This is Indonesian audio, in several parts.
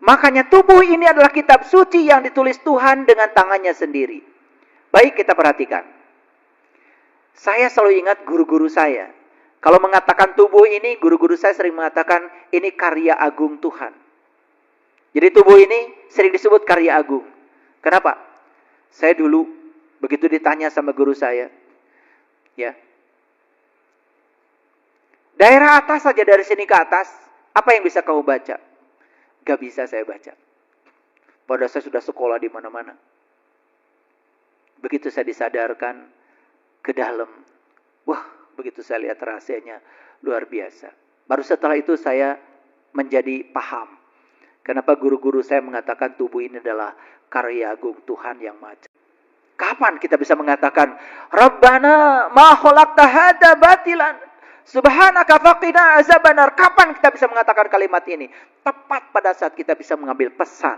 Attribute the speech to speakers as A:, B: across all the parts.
A: Makanya tubuh ini adalah kitab suci yang ditulis Tuhan dengan tangannya sendiri. Baik, kita perhatikan. Saya selalu ingat guru-guru saya. Kalau mengatakan tubuh ini, guru-guru saya sering mengatakan ini karya agung Tuhan. Jadi tubuh ini sering disebut karya agung. Kenapa? Saya dulu begitu ditanya sama guru saya, ya, daerah atas saja, dari sini ke atas, apa yang bisa kamu baca? Gak bisa saya baca. Padahal saya sudah sekolah di mana-mana. Begitu saya disadarkan ke dalam, wah, begitu saya lihat rahasianya luar biasa. Baru setelah itu saya menjadi paham kenapa guru-guru saya mengatakan tubuh ini adalah karya agung Tuhan yang Maha. Kapan kita bisa mengatakan Rabbana ma khalaqta hadza batilan subhanaka faqina azabannar? Kapan kita bisa mengatakan kalimat ini? Tepat pada saat kita bisa mengambil pesan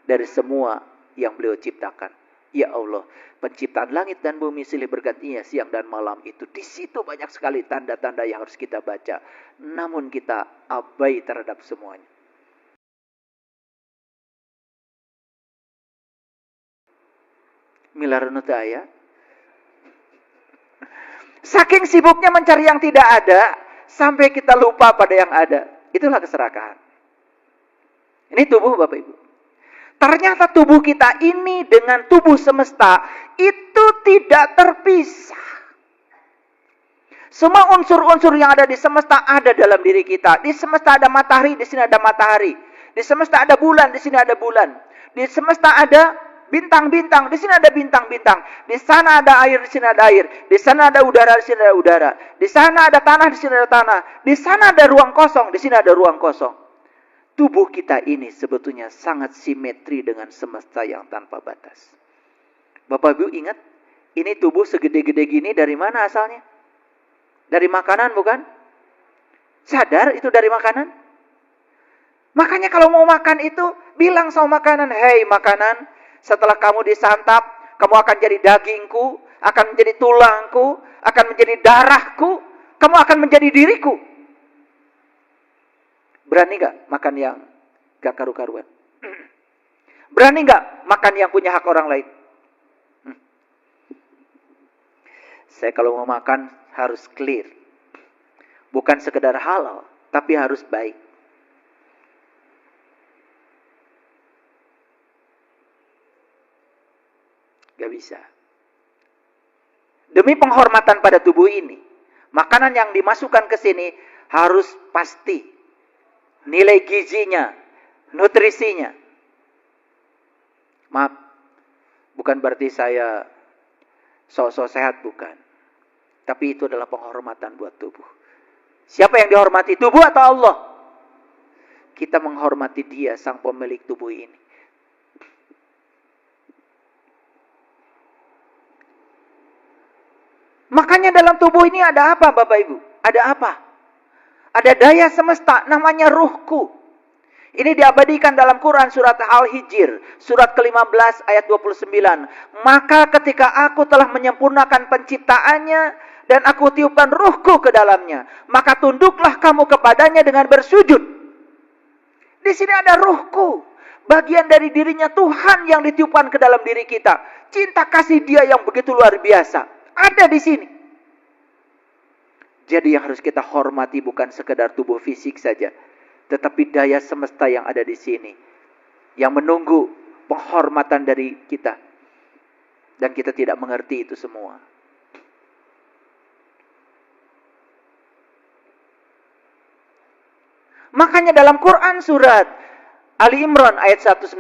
A: dari semua yang beliau ciptakan. Ya Allah, penciptaan langit dan bumi silih bergantinya siang dan malam itu. Di situ banyak sekali tanda-tanda yang harus kita baca. Namun kita abai terhadap semuanya. Milarunutaya. Saking sibuknya mencari yang tidak ada, sampai kita lupa pada yang ada. Itulah keserakahan. Ini tubuh Bapak Ibu. Ternyata tubuh kita ini dengan tubuh semesta itu tidak terpisah. Semua unsur-unsur yang ada di semesta ada dalam diri kita. Di semesta ada matahari, di sini ada matahari. Di semesta ada bulan, di sini ada bulan. Di semesta ada bintang-bintang, di sini ada bintang-bintang. Di sana ada air, di sini ada air. Di sana ada udara, di sini ada udara. Di sana ada tanah, di sini ada tanah. Di sana ada ruang kosong, di sini ada ruang kosong. Tubuh kita ini sebetulnya sangat simetri dengan semesta yang tanpa batas. Bapak Ibu ingat, ini tubuh segede-gede gini dari mana asalnya? Dari makanan bukan? Sadar itu dari makanan? Makanya kalau mau makan itu, bilang sama makanan, hei makanan, setelah kamu disantap, kamu akan jadi dagingku, akan menjadi tulangku, akan menjadi darahku, kamu akan menjadi diriku. Berani gak makan yang gak karu-karuan? Berani gak makan yang punya hak orang lain? Saya kalau mau makan harus clear. Bukan sekedar halal, tapi harus baik. Gak bisa. Demi penghormatan pada tubuh ini, makanan yang dimasukkan ke sini harus pasti. Nilai gizinya, nutrisinya. Maaf, bukan berarti saya sok-sok sehat, bukan. Tapi itu adalah penghormatan buat tubuh. Siapa yang dihormati, tubuh atau Allah? Kita menghormati Dia, sang pemilik tubuh ini. Makanya dalam tubuh ini ada apa Bapak Ibu? Ada apa? Ada daya semesta, namanya ruhku. Ini diabadikan dalam Quran surat Al-Hijr, surat ke-15 ayat 29. Maka ketika aku telah menyempurnakan penciptaannya, dan aku tiupkan ruhku ke dalamnya, maka tunduklah kamu kepadanya dengan bersujud. Di sini ada ruhku, bagian dari dirinya Tuhan yang ditiupkan ke dalam diri kita. Cinta kasih Dia yang begitu luar biasa, ada di sini. Jadi yang harus kita hormati bukan sekedar tubuh fisik saja, tetapi daya semesta yang ada di sini, yang menunggu penghormatan dari kita. Dan kita tidak mengerti itu semua. Makanya dalam Quran surat Ali Imran ayat 190,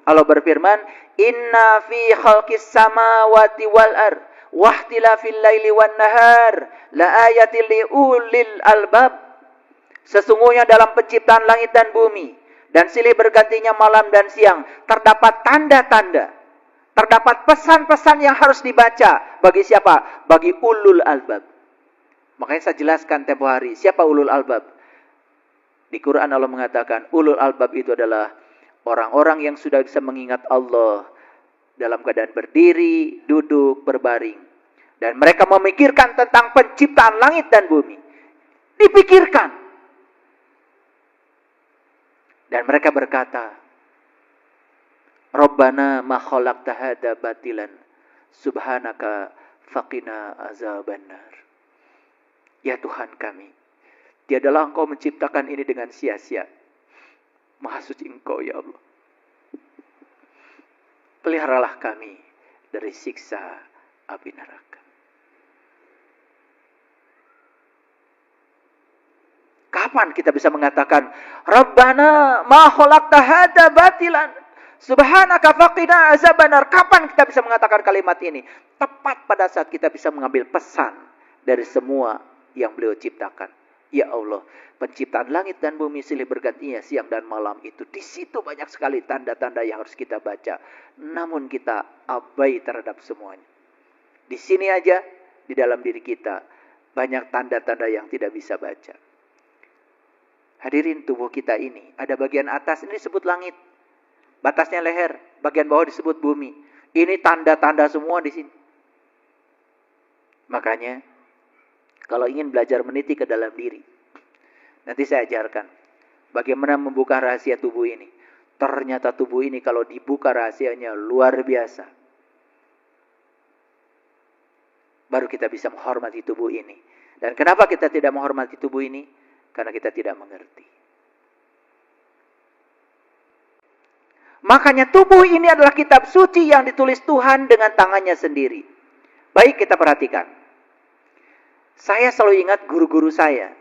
A: Allah berfirman, Inna fi khalqis samawati wal ardh wahtilafil laili wan nahar la ayatil liulil albab. Sesungguhnya dalam penciptaan langit dan bumi dan silih bergantinya malam dan siang terdapat tanda-tanda, terdapat pesan-pesan yang harus dibaca. Bagi siapa? Bagi ulul albab. Makanya saya jelaskan tempo hari, siapa ulul albab? Di Quran Allah mengatakan ulul albab itu adalah orang-orang yang sudah bisa mengingat Allah dalam keadaan berdiri, duduk, berbaring. Dan mereka memikirkan tentang penciptaan langit dan bumi. Dipikirkan. Dan mereka berkata, Rabbana ma khalaqta hadza batilan subhanaka faqina azabannar. Ya Tuhan kami, tiadalah Engkau menciptakan ini dengan sia-sia. Maha suci Engkau ya Allah. Peliharalah kami dari siksa api neraka. Kapan kita bisa mengatakan Rabbana ma khalaqta hadza batilan subhanaka faqina azabannar? Kapan kita bisa mengatakan kalimat ini? Tepat pada saat kita bisa mengambil pesan dari semua yang beliau ciptakan. Ya Allah, penciptaan langit dan bumi silih bergantinya siang dan malam itu. Di situ banyak sekali tanda-tanda yang harus kita baca. Namun kita abai terhadap semuanya. Di sini aja, di dalam diri kita, banyak tanda-tanda yang tidak bisa baca. Hadirin, tubuh kita ini, ada bagian atas ini disebut langit. Batasnya leher, bagian bawah disebut bumi. Ini tanda-tanda semua di sini. Makanya, kalau ingin belajar meniti ke dalam diri, nanti saya ajarkan bagaimana membuka rahasia tubuh ini. Ternyata tubuh ini kalau dibuka rahasianya luar biasa. Baru kita bisa menghormati tubuh ini. Dan kenapa kita tidak menghormati tubuh ini? Karena kita tidak mengerti. Makanya tubuh ini adalah kitab suci yang ditulis Tuhan dengan tangannya sendiri. Baik, kita perhatikan. Saya selalu ingat guru-guru saya.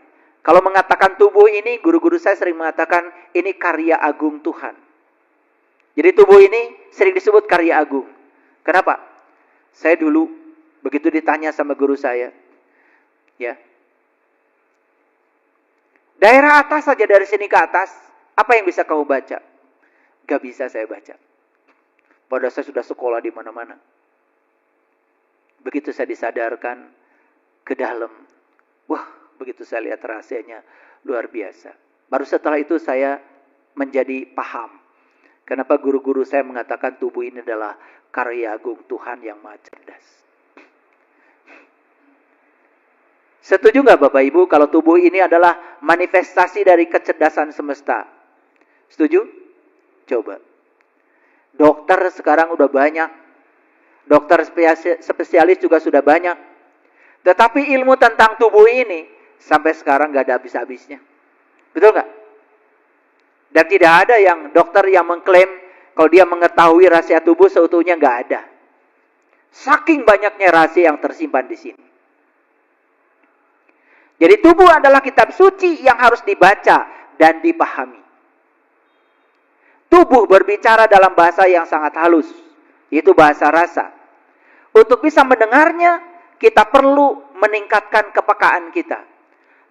A: Kalau mengatakan tubuh ini, guru-guru saya sering mengatakan ini karya agung Tuhan. Jadi tubuh ini sering disebut karya agung. Kenapa? Saya dulu begitu ditanya sama guru saya, ya, daerah atas saja, dari sini ke atas, apa yang bisa kamu baca? Gak bisa saya baca. Padahal saya sudah sekolah di mana-mana. Begitu saya disadarkan ke dalam, wah, begitu saya lihat rahasianya luar biasa. Baru setelah itu saya menjadi paham kenapa guru-guru saya mengatakan tubuh ini adalah karya agung Tuhan yang maha cerdas. Setuju nggak Bapak Ibu kalau tubuh ini adalah manifestasi dari kecerdasan semesta? Setuju? Coba. Dokter sekarang udah banyak. Dokter spesialis juga sudah banyak. Tetapi ilmu tentang tubuh ini sampai sekarang nggak ada habis-habisnya. Betul nggak? Dan tidak ada yang dokter yang mengklaim kalau dia mengetahui rahasia tubuh seutuhnya, nggak ada. Saking banyaknya rahasia yang tersimpan di sini. Jadi tubuh adalah kitab suci yang harus dibaca dan dipahami. Tubuh berbicara dalam bahasa yang sangat halus, yaitu bahasa rasa. Untuk bisa mendengarnya, kita perlu meningkatkan kepekaan kita.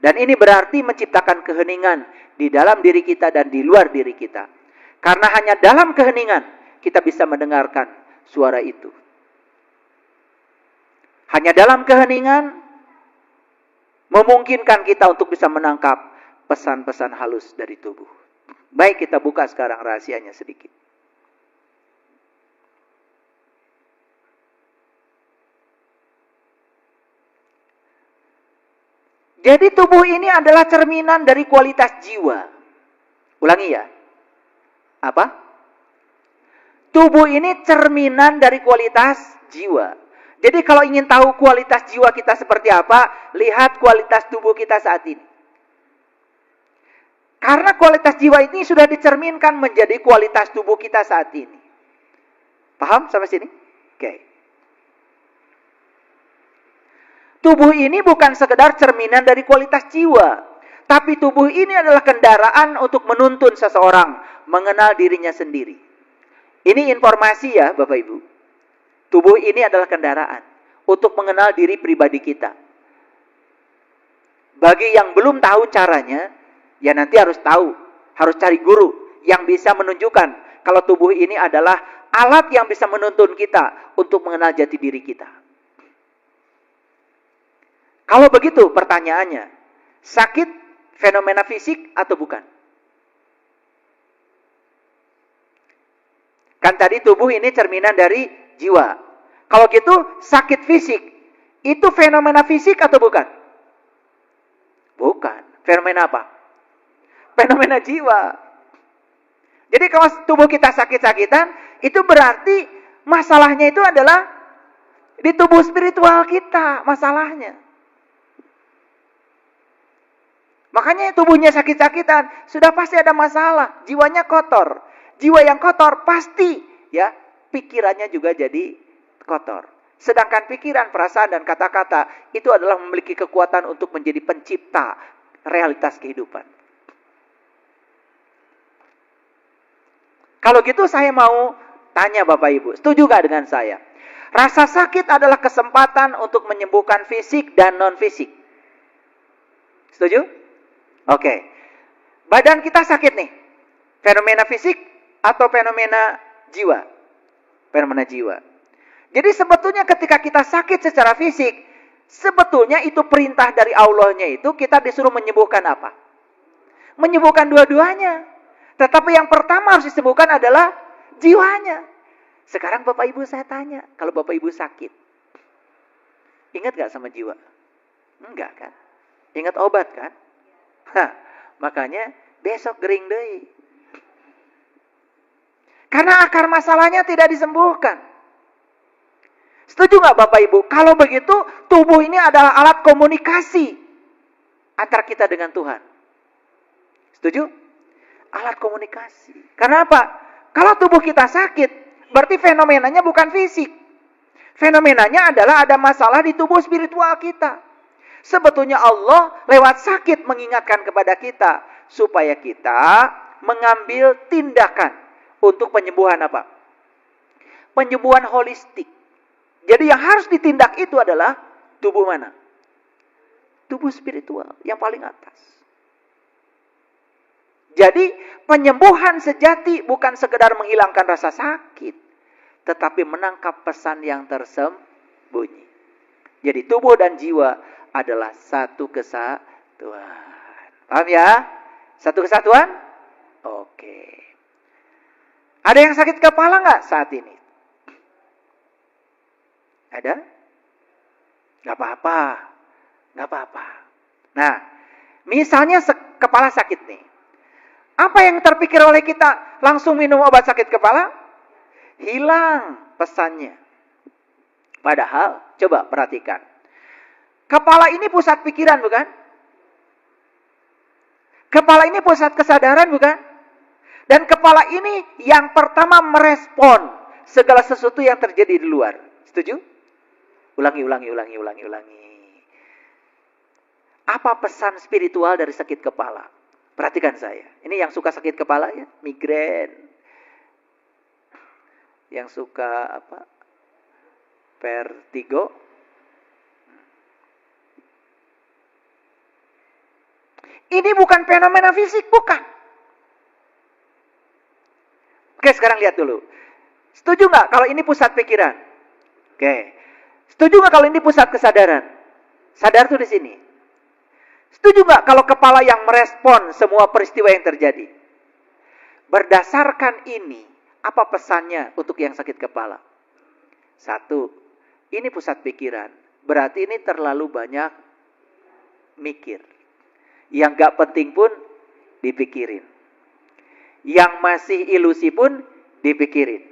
A: Dan ini berarti menciptakan keheningan di dalam diri kita dan di luar diri kita. Karena hanya dalam keheningan kita bisa mendengarkan suara itu. Hanya dalam keheningan memungkinkan kita untuk bisa menangkap pesan-pesan halus dari tubuh. Baik, kita buka sekarang rahasianya sedikit. Jadi tubuh ini adalah cerminan dari kualitas jiwa. Ulangi ya. Apa? Tubuh ini cerminan dari kualitas jiwa. Jadi kalau ingin tahu kualitas jiwa kita seperti apa, lihat kualitas tubuh kita saat ini. Karena kualitas jiwa ini sudah dicerminkan menjadi kualitas tubuh kita saat ini. Paham sampai sini? Oke. Tubuh ini bukan sekedar cerminan dari kualitas jiwa. Tapi tubuh ini adalah kendaraan untuk menuntun seseorang mengenal dirinya sendiri. Ini informasi ya Bapak Ibu. Tubuh ini adalah kendaraan untuk mengenal diri pribadi kita. Bagi yang belum tahu caranya, ya nanti harus tahu. Harus cari guru yang bisa menunjukkan kalau tubuh ini adalah alat yang bisa menuntun kita untuk mengenal jati diri kita. Kalau begitu pertanyaannya, sakit fenomena fisik atau bukan? Kan tadi tubuh ini cerminan dari jiwa. Kalau gitu sakit fisik itu fenomena fisik atau bukan? Bukan. Fenomena apa? Fenomena jiwa. Jadi kalau tubuh kita sakit-sakitan, itu berarti masalahnya itu adalah di tubuh spiritual kita masalahnya. Makanya tubuhnya sakit-sakitan, sudah pasti ada masalah. Jiwanya kotor. Jiwa yang kotor pasti ya pikirannya juga jadi kotor. Sedangkan pikiran, perasaan, dan kata-kata itu adalah memiliki kekuatan untuk menjadi pencipta realitas kehidupan. Kalau gitu saya mau tanya Bapak Ibu, setuju gak dengan saya? Rasa sakit adalah kesempatan untuk menyembuhkan fisik dan non-fisik. Setuju? Oke. Badan kita sakit nih. Fenomena fisik atau fenomena jiwa? Fenomena jiwa. Jadi sebetulnya ketika kita sakit secara fisik, sebetulnya itu perintah dari Allahnya itu kita disuruh menyembuhkan apa? Menyembuhkan dua-duanya. Tetapi yang pertama harus disembuhkan adalah jiwanya. Sekarang Bapak Ibu saya tanya, kalau Bapak Ibu sakit, ingat gak sama jiwa? Enggak kan? Ingat obat kan? Makanya besok gering deui. Karena akar masalahnya tidak disembuhkan. Setuju gak Bapak Ibu? Kalau begitu, tubuh ini adalah alat komunikasi antara kita dengan Tuhan. Setuju? Alat komunikasi. Karena apa? Kalau tubuh kita sakit, berarti fenomenanya bukan fisik. Fenomenanya adalah ada masalah di tubuh spiritual kita. Sebetulnya Allah lewat sakit mengingatkan kepada kita supaya kita mengambil tindakan untuk penyembuhan apa? Penyembuhan holistik. Jadi yang harus ditindak itu adalah tubuh mana? Tubuh spiritual yang paling atas. Jadi penyembuhan sejati bukan sekedar menghilangkan rasa sakit, tetapi menangkap pesan yang tersembunyi. Jadi tubuh dan jiwa adalah satu kesatuan. Paham ya? Satu kesatuan? Oke. Ada yang sakit kepala nggak saat ini? Ada? Nggak apa-apa. Nggak apa-apa. Nah, misalnya kepala sakit nih. Apa yang terpikir oleh kita? Langsung minum obat sakit kepala? Hilang pesannya. Padahal, coba perhatikan. Kepala ini pusat pikiran, bukan? Kepala ini pusat kesadaran, bukan? Dan kepala ini yang pertama merespon segala sesuatu yang terjadi di luar. Setuju? Ulangi. Apa pesan spiritual dari sakit kepala? Perhatikan saya. Ini yang suka sakit kepala ya, migrain. Yang suka apa? Vertigo. Ini bukan fenomena fisik, bukan. Oke, sekarang lihat dulu. Setuju nggak kalau ini pusat pikiran? Oke. Setuju nggak kalau ini pusat kesadaran? Sadar tuh di sini. Setuju nggak kalau kepala yang merespon semua peristiwa yang terjadi? Berdasarkan ini, apa pesannya untuk yang sakit kepala? Satu, ini pusat pikiran. Berarti ini terlalu banyak mikir. Yang gak penting pun dipikirin. Yang masih ilusi pun dipikirin.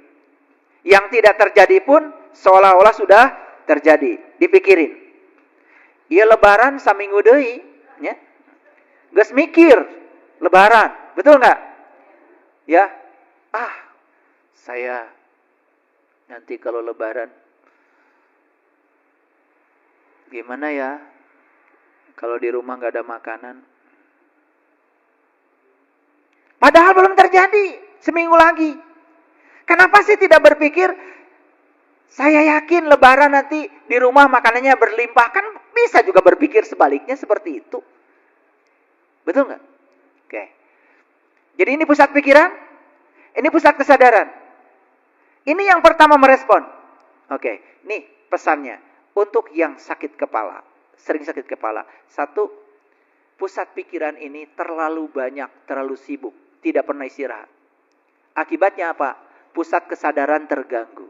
A: Yang tidak terjadi pun seolah-olah sudah terjadi. Dipikirin. Ya lebaran saminggu deui. Ya. Geus mikir lebaran, betul nggak? Ya, saya nanti kalau lebaran gimana ya? Kalau di rumah nggak ada makanan. Padahal belum terjadi, seminggu lagi. Kenapa sih tidak berpikir? Saya yakin lebaran nanti di rumah makanannya berlimpah. Kan bisa juga berpikir sebaliknya seperti itu. Betul nggak? Oke. Jadi ini pusat pikiran. Ini pusat kesadaran. Ini yang pertama merespon. Oke. Nih pesannya. Untuk yang sakit kepala. Sering sakit kepala. Satu. Pusat pikiran ini terlalu banyak. Terlalu sibuk. Tidak pernah istirahat. Akibatnya apa? Pusat kesadaran terganggu.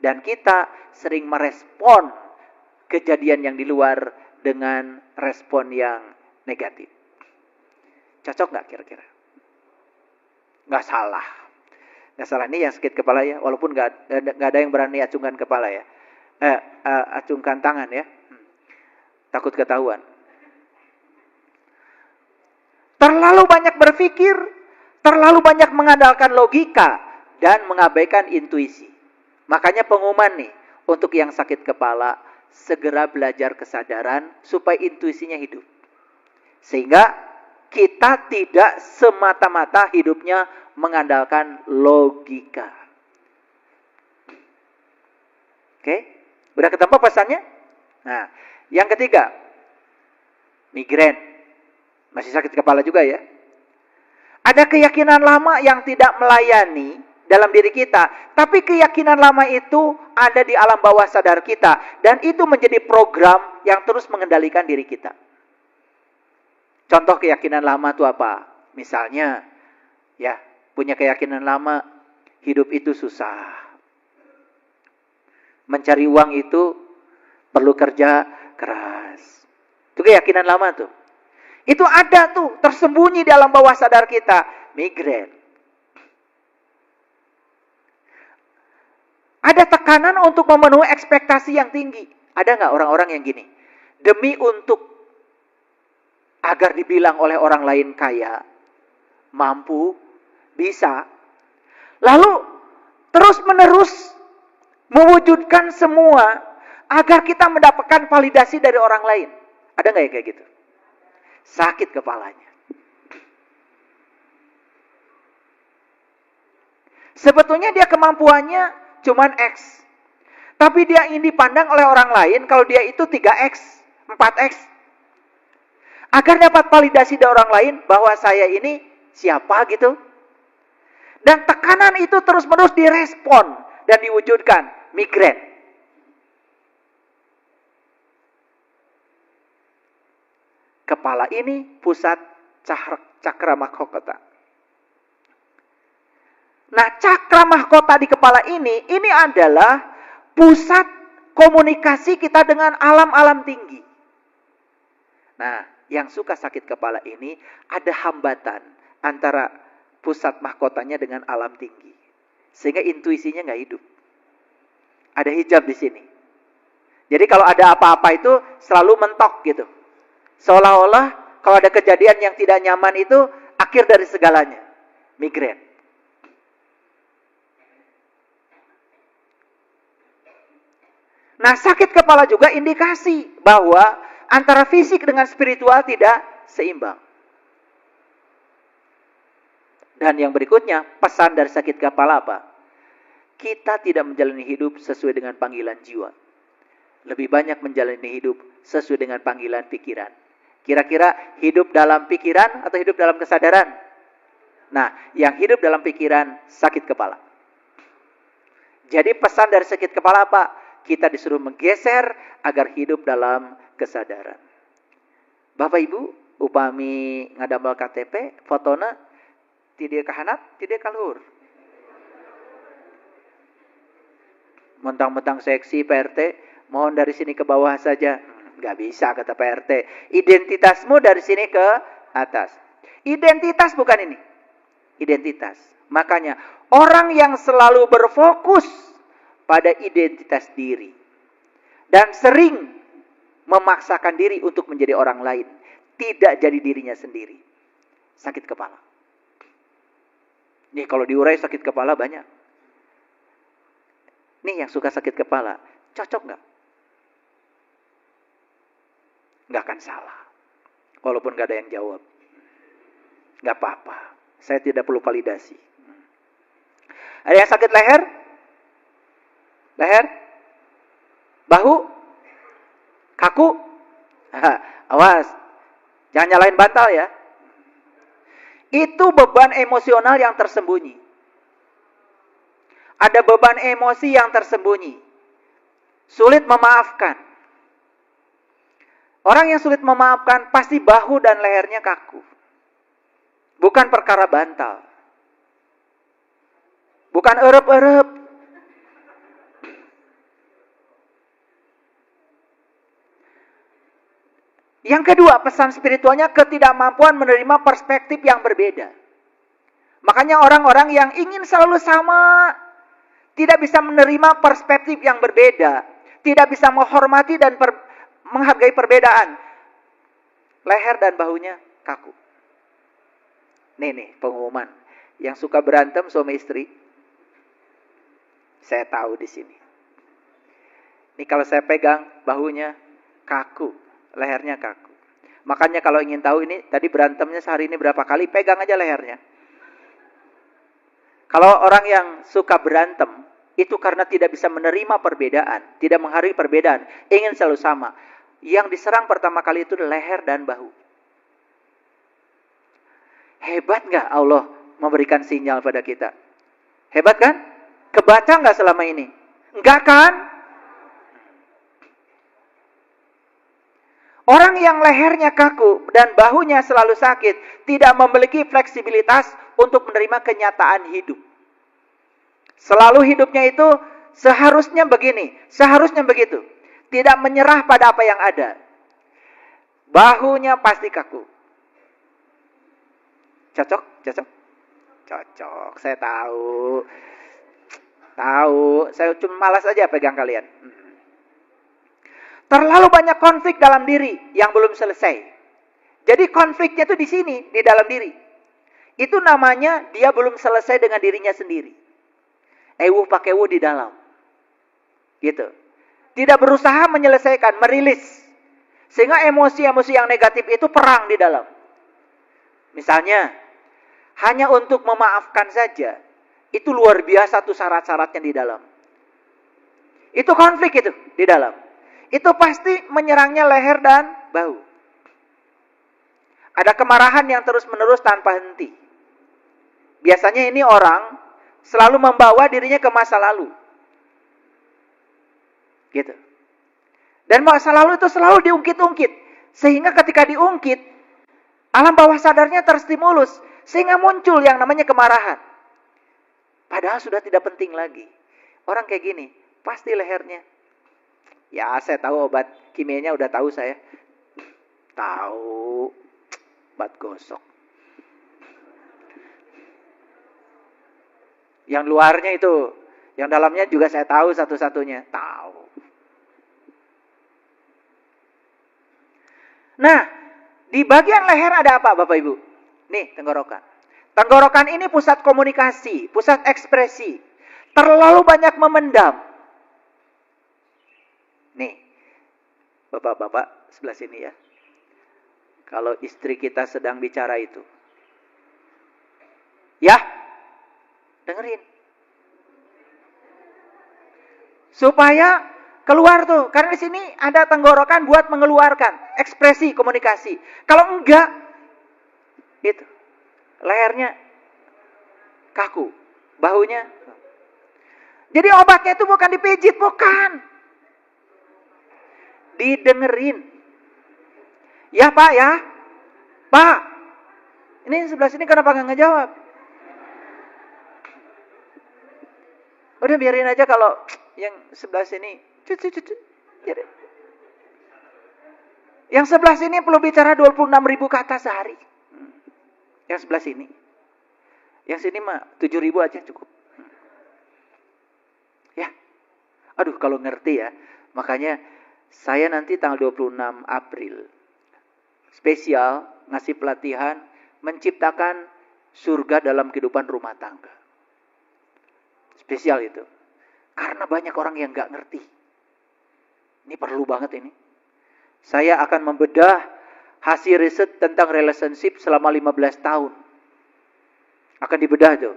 A: Dan kita sering merespon kejadian yang di luar dengan respon yang negatif. Cocok nggak kira-kira? Nggak salah. Nggak salah. Ini yang sakit kepala ya. Walaupun nggak ada yang berani acungkan kepala ya. Acungkan tangan ya. Takut ketahuan. Terlalu banyak berpikir, terlalu banyak mengandalkan logika, dan mengabaikan intuisi. Makanya pengumuman nih, untuk yang sakit kepala, segera belajar kesadaran supaya intuisinya hidup. Sehingga kita tidak semata-mata hidupnya mengandalkan logika. Oke? Udah ketemu pesannya? Nah, yang ketiga, migrain. Masih sakit kepala juga ya. Ada keyakinan lama yang tidak melayani dalam diri kita. Tapi keyakinan lama itu ada di alam bawah sadar kita. Dan itu menjadi program yang terus mengendalikan diri kita. Contoh keyakinan lama itu apa? Misalnya, ya, punya keyakinan lama, hidup itu susah. Mencari uang itu perlu kerja keras. Itu keyakinan lama tuh. Itu ada tuh, tersembunyi di alam bawah sadar kita. Migrain. Ada tekanan untuk memenuhi ekspektasi yang tinggi. Ada nggak orang-orang yang gini? Demi untuk agar dibilang oleh orang lain kaya, mampu, bisa. Lalu terus-menerus mewujudkan semua agar kita mendapatkan validasi dari orang lain. Ada nggak ya kayak gitu? Sakit kepalanya. Sebetulnya dia kemampuannya cuman X. Tapi dia ingin dipandang oleh orang lain kalau dia itu 3X, 4X. Agar dapat validasi dari orang lain bahwa saya ini siapa gitu. Dan tekanan itu terus-menerus direspon dan diwujudkan. Migrain. Kepala ini pusat cakra mahkota. Nah, cakra mahkota di kepala ini adalah pusat komunikasi kita dengan alam-alam tinggi. Nah, yang suka sakit kepala ini ada hambatan antara pusat mahkotanya dengan alam tinggi. Sehingga intuisinya nggak hidup. Ada hijab di sini. Jadi kalau ada apa-apa itu selalu mentok gitu. Seolah-olah kalau ada kejadian yang tidak nyaman itu akhir dari segalanya. Migrain. Nah, sakit kepala juga indikasi bahwa antara fisik dengan spiritual tidak seimbang. Dan yang berikutnya, pesan dari sakit kepala apa? Kita tidak menjalani hidup sesuai dengan panggilan jiwa. Lebih banyak menjalani hidup sesuai dengan panggilan pikiran. Kira-kira hidup dalam pikiran atau hidup dalam kesadaran? Nah, yang hidup dalam pikiran sakit kepala. Jadi pesan dari sakit kepala apa? Kita disuruh menggeser agar hidup dalam kesadaran. Bapak Ibu, upami ngadamel KTP, fotona tidak kahanap, tidak kaluhur. Mentang-mentang seksi PRT, mohon dari sini ke bawah saja. Gak bisa kata PRT. Identitasmu dari sini ke atas. Identitas bukan ini. Identitas. Makanya orang yang selalu berfokus pada identitas diri. Dan sering memaksakan diri untuk menjadi orang lain. Tidak jadi dirinya sendiri. Sakit kepala. Nih kalau diurai sakit kepala banyak. Nih yang suka sakit kepala. Cocok gak? Nggak akan salah. Walaupun nggak ada yang jawab. Nggak apa-apa. Saya tidak perlu validasi. Ada yang sakit leher? Leher? Bahu? Kaku? Awas. Jangan nyalain bantal ya. Itu beban emosional yang tersembunyi. Ada beban emosi yang tersembunyi. Sulit memaafkan. Orang yang sulit memaafkan pasti bahu dan lehernya kaku. Bukan perkara bantal. Bukan erep-erep. Yang kedua, pesan spiritualnya ketidakmampuan menerima perspektif yang berbeda. Makanya orang-orang yang ingin selalu sama, tidak bisa menerima perspektif yang berbeda, tidak bisa menghormati dan menghargai perbedaan. Leher dan bahunya kaku. Nih pengumuman. Yang suka berantem suami istri, saya tahu di sini. Ini kalau saya pegang bahunya kaku, lehernya kaku. Makanya kalau ingin tahu ini tadi berantemnya sehari ini berapa kali, pegang aja lehernya. Kalau orang yang suka berantem, itu karena tidak bisa menerima perbedaan, tidak menghargai perbedaan, ingin selalu sama. Yang diserang pertama kali itu leher dan bahu. Hebat nggak Allah memberikan sinyal pada kita? Hebat kan? Kebaca nggak selama ini? Enggak kan? Orang yang lehernya kaku dan bahunya selalu sakit, tidak memiliki fleksibilitas untuk menerima kenyataan hidup. Selalu hidupnya itu seharusnya begini, seharusnya begitu. Tidak menyerah pada apa yang ada. Bahunya pasti kaku. Cocok? Cocok, saya tahu. Saya cuma malas aja pegang kalian. Terlalu banyak konflik dalam diri yang belum selesai. Jadi konfliknya itu di sini, di dalam diri. Itu namanya dia belum selesai dengan dirinya sendiri. Pakai di dalam. Gitu. Tidak berusaha menyelesaikan, merilis. Sehingga emosi-emosi yang negatif itu perang di dalam. Misalnya, hanya untuk memaafkan saja. Itu luar biasa tuh syarat-syaratnya di dalam. Itu konflik itu di dalam. Itu pasti menyerangnya leher dan bahu. Ada kemarahan yang terus-menerus tanpa henti. Biasanya ini orang selalu membawa dirinya ke masa lalu. Gitu. Dan masa lalu itu selalu diungkit-ungkit. Sehingga ketika diungkit, alam bawah sadarnya terstimulus. Sehingga muncul yang namanya kemarahan. Padahal sudah tidak penting lagi. Orang kayak gini, pasti lehernya. Ya, saya tahu obat kimianya udah tahu saya. Tahu. Obat gosok. Yang luarnya itu, yang dalamnya juga saya tahu satu-satunya. Tahu. Nah, di bagian leher ada apa Bapak Ibu? Nih, tenggorokan. Tenggorokan ini pusat komunikasi, pusat ekspresi. Terlalu banyak memendam. Nih, bapak-bapak sebelah sini ya. Kalau istri kita sedang bicara itu. Ya, dengerin. Supaya keluar tuh. Karena di sini ada tenggorokan buat mengeluarkan ekspresi komunikasi. Kalau enggak, itu. Lehernya kaku. Bahunya. Jadi obatnya itu bukan dipijit, bukan. Didengerin. Ya Pak ya. Pak. Ini sebelah sini kenapa nggak ngejawab? Udah biarin aja kalau yang sebelah sini. Jadi. Yang sebelah sini perlu bicara 26.000 kata sehari. Yang sebelah sini. Yang sini mah 7.000 aja cukup. Ya. Aduh kalau ngerti ya. Makanya saya nanti tanggal 26 April spesial ngasih pelatihan menciptakan surga dalam kehidupan rumah tangga. Spesial itu. Karena banyak orang yang gak ngerti. Ini perlu banget ini. Saya akan membedah hasil riset tentang relationship selama 15 tahun. Akan dibedah tuh.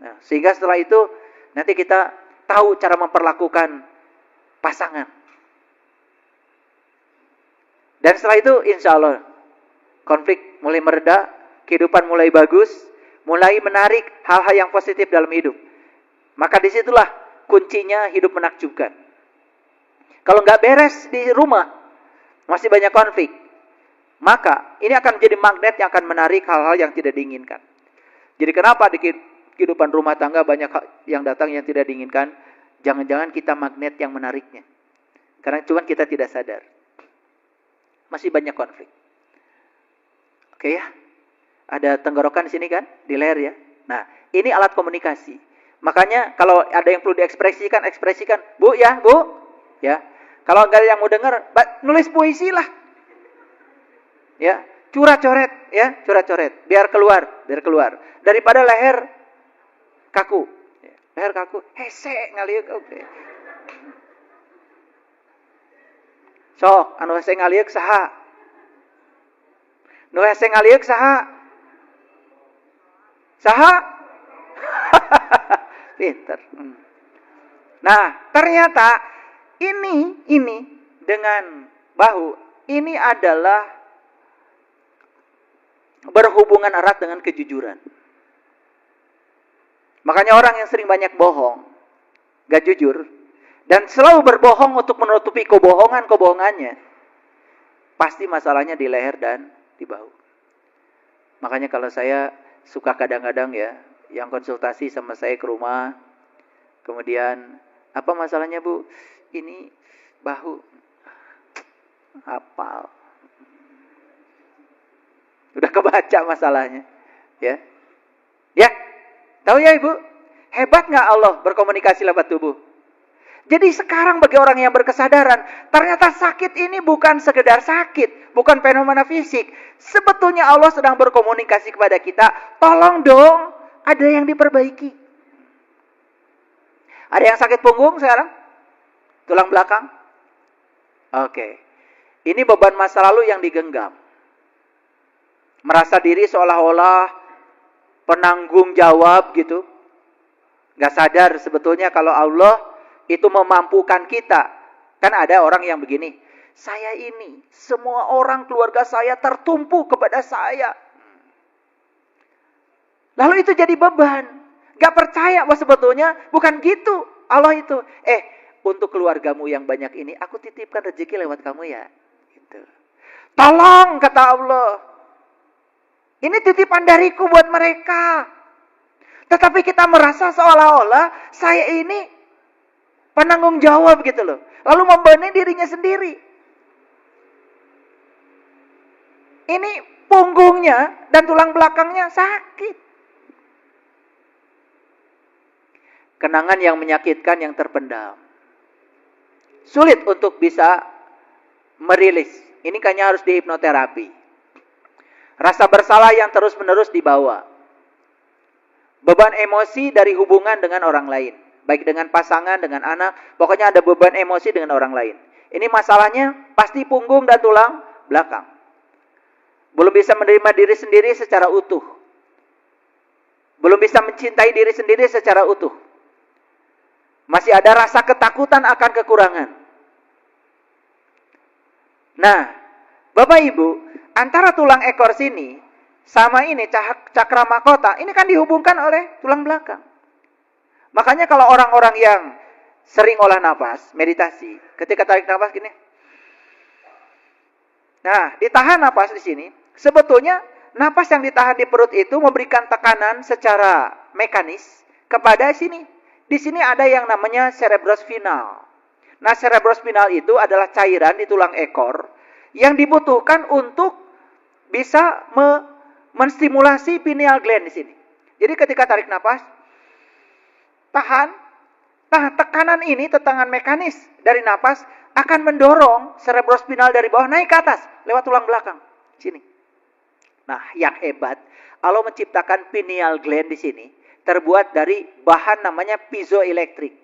A: Nah, sehingga setelah itu nanti kita tahu cara memperlakukan pasangan. Dan setelah itu insya Allah konflik mulai mereda, kehidupan mulai bagus, mulai menarik hal-hal yang positif dalam hidup. Maka disitulah kuncinya hidup menakjubkan. Kalau nggak beres di rumah, masih banyak konflik, maka ini akan menjadi magnet yang akan menarik hal-hal yang tidak diinginkan. Jadi kenapa di kehidupan rumah tangga banyak yang datang yang tidak diinginkan? Jangan-jangan kita magnet yang menariknya. Karena cuma kita tidak sadar. Masih banyak konflik. Oke ya. Ada tenggorokan di sini kan? Di leher ya. Nah, ini alat komunikasi. Makanya kalau ada yang perlu diekspresikan, ekspresikan. Bu, ya, Bu. Ya. Kalau enggak ada yang mau dengar, nulis puisi lah. Ya, coret-coret, ya, coret-coret. Biar keluar. Daripada leher kaku. Leher kaku, hese ngaliuk oke. Sok, anu hese ngaliuk saha? Nu hese ngaliuk saha? Saha? Pinter. Nah, ternyata ini dengan bahu ini adalah berhubungan erat dengan kejujuran. Makanya orang yang sering banyak bohong, gak jujur, dan selalu berbohong untuk menutupi kebohongannya, pasti masalahnya di leher dan di bahu. Makanya kalau saya suka kadang-kadang ya, yang konsultasi sama saya ke rumah, kemudian, apa masalahnya Bu? Ini bahu. Hafal. Udah kebaca masalahnya. Ya. Ya. Tahu ya Ibu? Hebat nggak Allah berkomunikasi lewat tubuh? Jadi sekarang bagi orang yang berkesadaran, ternyata sakit ini bukan sekedar sakit, bukan fenomena fisik. Sebetulnya Allah sedang berkomunikasi kepada kita, tolong dong, ada yang diperbaiki. Ada yang sakit punggung sekarang? Tulang belakang? Oke. Ini beban masa lalu yang digenggam. Merasa diri seolah-olah penanggung jawab gitu. Gak sadar sebetulnya kalau Allah itu memampukan kita. Kan ada orang yang begini, saya ini, semua orang keluarga saya tertumpu kepada saya. Lalu itu jadi beban. Gak percaya bahwa sebetulnya bukan gitu. Allah itu, untuk keluargamu yang banyak ini, aku titipkan rezeki lewat kamu ya. Gitu. Tolong, kata Allah. Ini titipan dariku buat mereka. Tetapi kita merasa seolah-olah saya ini penanggung jawab gitu loh. Lalu membebani dirinya sendiri. Ini punggungnya dan tulang belakangnya sakit. Kenangan yang menyakitkan yang terpendam. Sulit untuk bisa merilis. Ini kayaknya harus dihipnoterapi. Rasa bersalah yang terus-menerus dibawa. Beban emosi dari hubungan dengan orang lain. Baik dengan pasangan, dengan anak. Pokoknya ada beban emosi dengan orang lain. Ini masalahnya pasti punggung dan tulang belakang. Belum bisa menerima diri sendiri secara utuh. Belum bisa mencintai diri sendiri secara utuh. Masih ada rasa ketakutan akan kekurangan. Nah, Bapak Ibu, antara tulang ekor sini sama ini cakra mahkota, ini kan dihubungkan oleh tulang belakang. Makanya kalau orang-orang yang sering olah nafas, meditasi, ketika tarik nafas gini. Nah, ditahan nafas di sini, sebetulnya nafas yang ditahan di perut itu memberikan tekanan secara mekanis kepada sini. Di sini ada yang namanya cerebrospinal. Nah, cerebrospinal itu adalah cairan di tulang ekor yang dibutuhkan untuk bisa menstimulasi pineal gland di sini. Jadi ketika tarik nafas, tahan. Nah, tekanan ini, tekanan mekanis dari nafas akan mendorong cerebrospinal dari bawah naik ke atas lewat tulang belakang sini. Nah, yang hebat, Allah menciptakan pineal gland di sini terbuat dari bahan namanya piezoelektrik.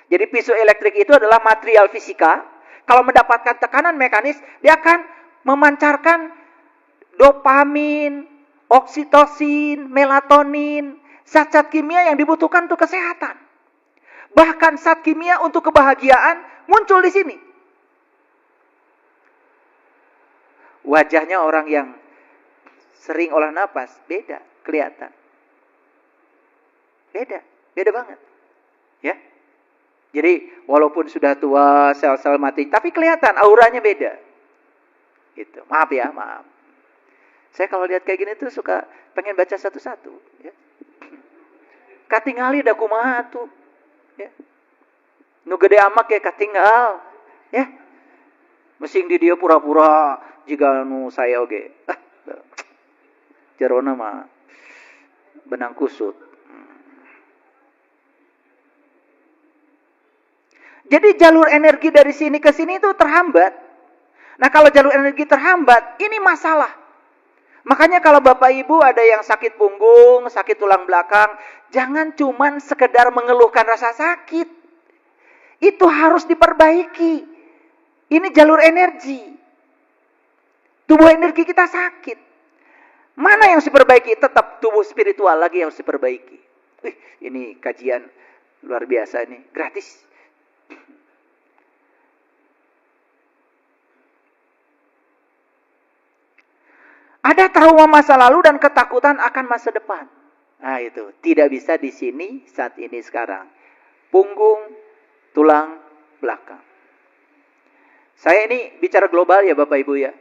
A: Jadi piezoelektrik itu adalah material fisika. Kalau mendapatkan tekanan mekanis, dia akan memancarkan dopamin, oksitosin, melatonin, zat-zat kimia yang dibutuhkan untuk kesehatan. Bahkan zat kimia untuk kebahagiaan muncul di sini. Wajahnya orang yang sering olah napas beda, kelihatan. Beda banget. Ya. Jadi walaupun sudah tua, sel-sel mati, tapi kelihatan auranya beda. Gitu. Maaf ya, maaf. Saya kalau lihat kayak gini tuh suka pengen baca satu-satu. Ya. Katingali da kumaha tuh. Ya. Nu gede amak ya katinggal. Ya. Mesing di dia pura-pura jika nu saya oge. Jerona mah benang kusut. Jadi jalur energi dari sini ke sini itu terhambat. Nah kalau jalur energi terhambat, ini masalah. Makanya kalau Bapak Ibu ada yang sakit punggung, sakit tulang belakang, jangan cuman sekedar mengeluhkan rasa sakit. Itu harus diperbaiki. Ini jalur energi. Tubuh energi kita sakit. Mana yang harus diperbaiki? Tetap tubuh spiritual lagi yang harus diperbaiki. Ini kajian luar biasa ini, gratis. Ada trauma masa lalu dan ketakutan akan masa depan. Nah itu, tidak bisa di sini, saat ini, sekarang. Punggung, tulang, belakang. Saya ini bicara global ya Bapak Ibu ya.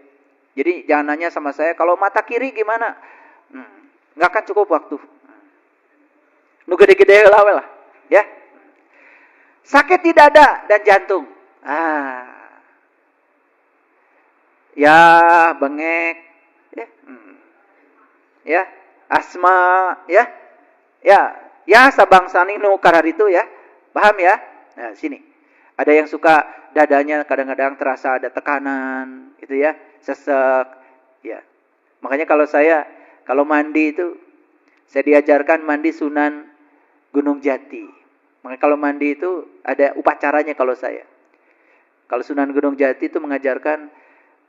A: Jadi jangan nanya sama saya, kalau mata kiri gimana? Nggak akan cukup waktu. Nu gede-gede lah. Ya. Sakit di dada dan jantung. Ya, bengek. Ya, asma, ya sabangsani nu karar itu ya, paham ya? Nah sini, ada yang suka dadanya kadang-kadang terasa ada tekanan, gitu ya, sesek, ya. Makanya kalau mandi itu, saya diajarkan mandi Sunan Gunung Jati. Makanya kalau mandi itu ada upacaranya kalau saya. Kalau Sunan Gunung Jati itu mengajarkan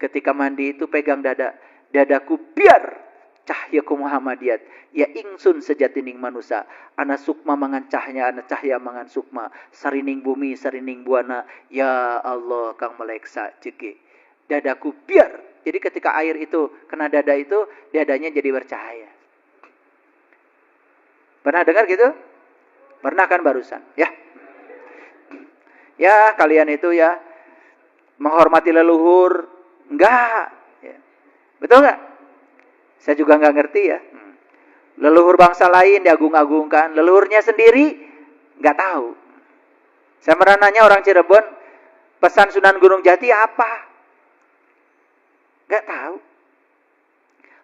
A: ketika mandi itu pegang dadaku biar cahyaku Muhammadiyat, ya ingsun sejatining manusia, ana sukma mangan cahya, ana cahya mangan sukma, sarining bumi sarining buana, ya Allah kang meleksa ceki dadaku biar. Jadi ketika air itu kena dada itu, dadanya jadi bercahaya. Pernah dengar gitu? Pernah kan barusan ya? Ya kalian itu ya menghormati leluhur enggak ya. Betul enggak? Saya juga nggak ngerti ya. Leluhur bangsa lain diagung-agungkan, leluhurnya sendiri nggak tahu. Saya pernah nanya orang Cirebon, pesan Sunan Gunung Jati apa? Nggak tahu.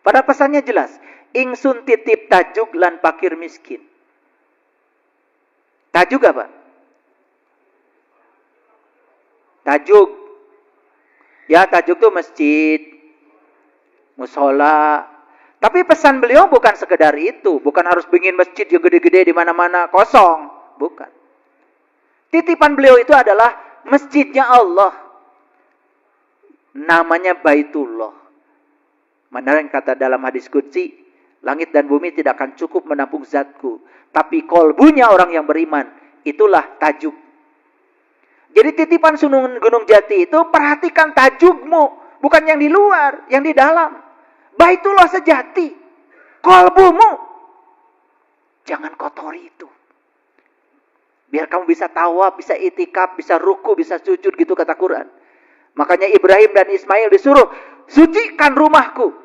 A: Padahal pesannya jelas, ingsun titip tajuk lan pakir miskin. Tajuk apa? Tajuk. Ya tajuk tuh masjid, musola. Tapi pesan beliau bukan sekedar itu, bukan harus bikin masjid yang gede-gede di mana-mana kosong, bukan. Titipan beliau itu adalah masjidnya Allah. Namanya Baitullah. Mana yang kata dalam hadis qudsi, langit dan bumi tidak akan cukup menampung zatku, tapi kolbunya orang yang beriman, itulah tajuk. Jadi titipan Sunan Gunung Jati itu perhatikan tajukmu, bukan yang di luar, yang di dalam. Baitullah sejati. Kolbumu jangan kotori itu. Biar kamu bisa tawaf, bisa itikaf, bisa ruku, bisa sujud gitu kata Quran. Makanya Ibrahim dan Ismail disuruh sucikan rumahku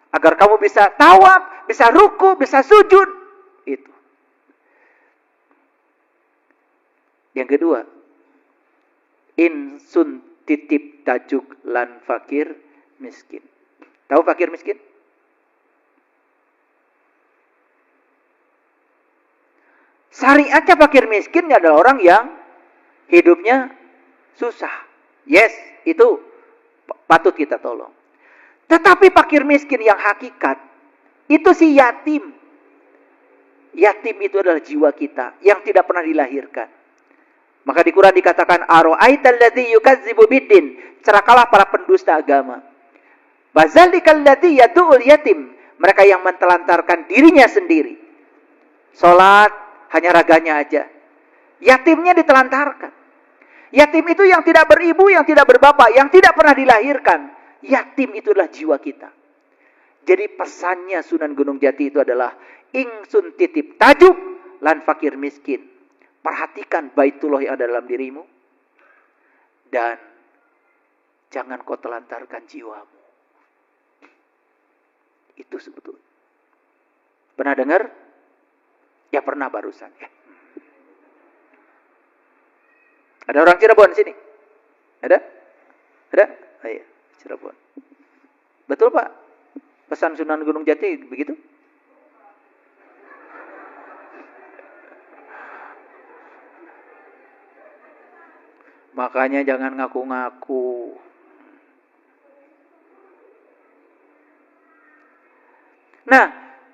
A: agar kamu bisa tawaf, bisa ruku, bisa sujud. Itu. Yang kedua, insun titip tajuk lan fakir miskin. Tahu fakir miskin? Syariatnya fakir miskin adalah orang yang hidupnya susah. Yes, itu patut kita tolong. Tetapi fakir miskin yang hakikat, itu si yatim. Yatim itu adalah jiwa kita yang tidak pernah dilahirkan. Maka di Quran dikatakan, Aro'aital ladzi yukadzibu biddin. Celakalah para pendusta agama. Bazalikal ladzi yadu'ul yatim. Mereka yang mentelantarkan dirinya sendiri. Salat hanya raganya aja. Yatimnya ditelantarkan. Yatim itu yang tidak beribu, yang tidak berbapak, yang tidak pernah dilahirkan. Yatim itulah jiwa kita. Jadi pesannya Sunan Gunung Jati itu adalah ingsun titip tajuk lan fakir miskin. Perhatikan Baitullah yang ada dalam dirimu. Dan jangan kau telantarkan jiwamu. Itu sebetulnya. Pernah dengar? Ya pernah barusan. Ya. Ada orang Cirebon sini? Ada? Ada? Oh, iya, Cirebon. Betul Pak? Pesan Sunan Gunung Jati begitu? Makanya jangan ngaku-ngaku. Nah,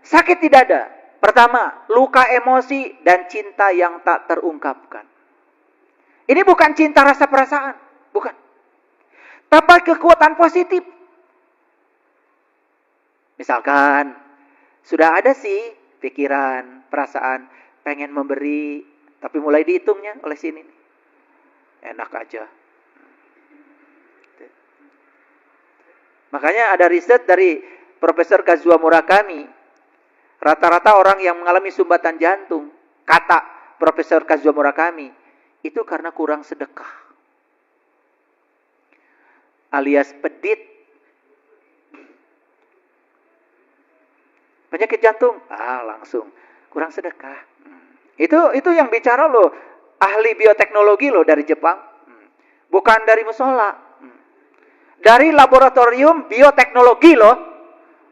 A: sakit tidak ada. Pertama, luka emosi dan cinta yang tak terungkapkan. Ini bukan cinta rasa perasaan, bukan. Tapi kekuatan positif. Misalkan, sudah ada sih pikiran, perasaan, pengen memberi, tapi mulai dihitungnya oleh sini. Enak aja. Makanya ada riset dari Profesor Kazuo Murakami. Rata-rata orang yang mengalami sumbatan jantung, kata Profesor Kazuo Murakami, itu karena kurang sedekah. Alias pedit. Penyakit jantung, langsung kurang sedekah. Itu yang bicara loh, ahli bioteknologi loh dari Jepang. Bukan dari musola. Dari laboratorium bioteknologi loh.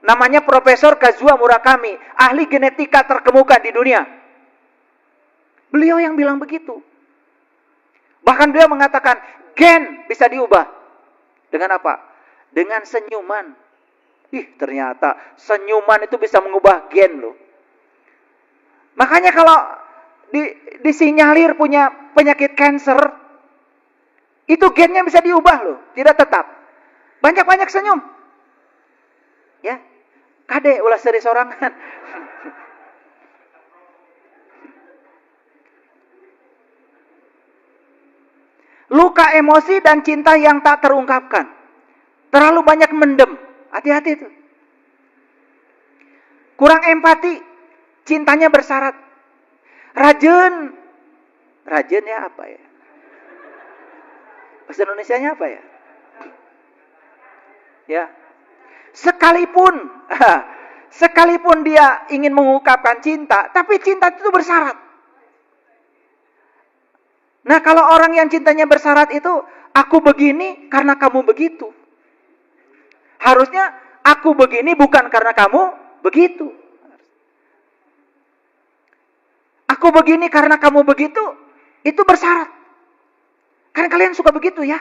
A: Namanya Profesor Kazuo Murakami, ahli genetika terkemuka di dunia. Beliau yang bilang begitu. Bahkan beliau mengatakan, gen bisa diubah. Dengan apa? Dengan senyuman. Ternyata senyuman itu bisa mengubah gen loh. Makanya kalau disinyalir punya penyakit kanker, itu gennya bisa diubah loh, tidak tetap. Banyak-banyak senyum. Ya. Kade ulah seri sorangan. Luka emosi dan cinta yang tak terungkapkan. Terlalu banyak mendem. Hati-hati itu. Kurang empati. Cintanya bersyarat. Rajin ya apa ya? Bahasa Indonesianya apa ya? Ya. Sekalipun dia ingin mengungkapkan cinta, tapi cinta itu bersyarat. Nah, kalau orang yang cintanya bersyarat itu, aku begini karena kamu begitu. Harusnya aku begini bukan karena kamu begitu. Aku begini karena kamu begitu, itu bersyarat. Kan kalian suka begitu ya?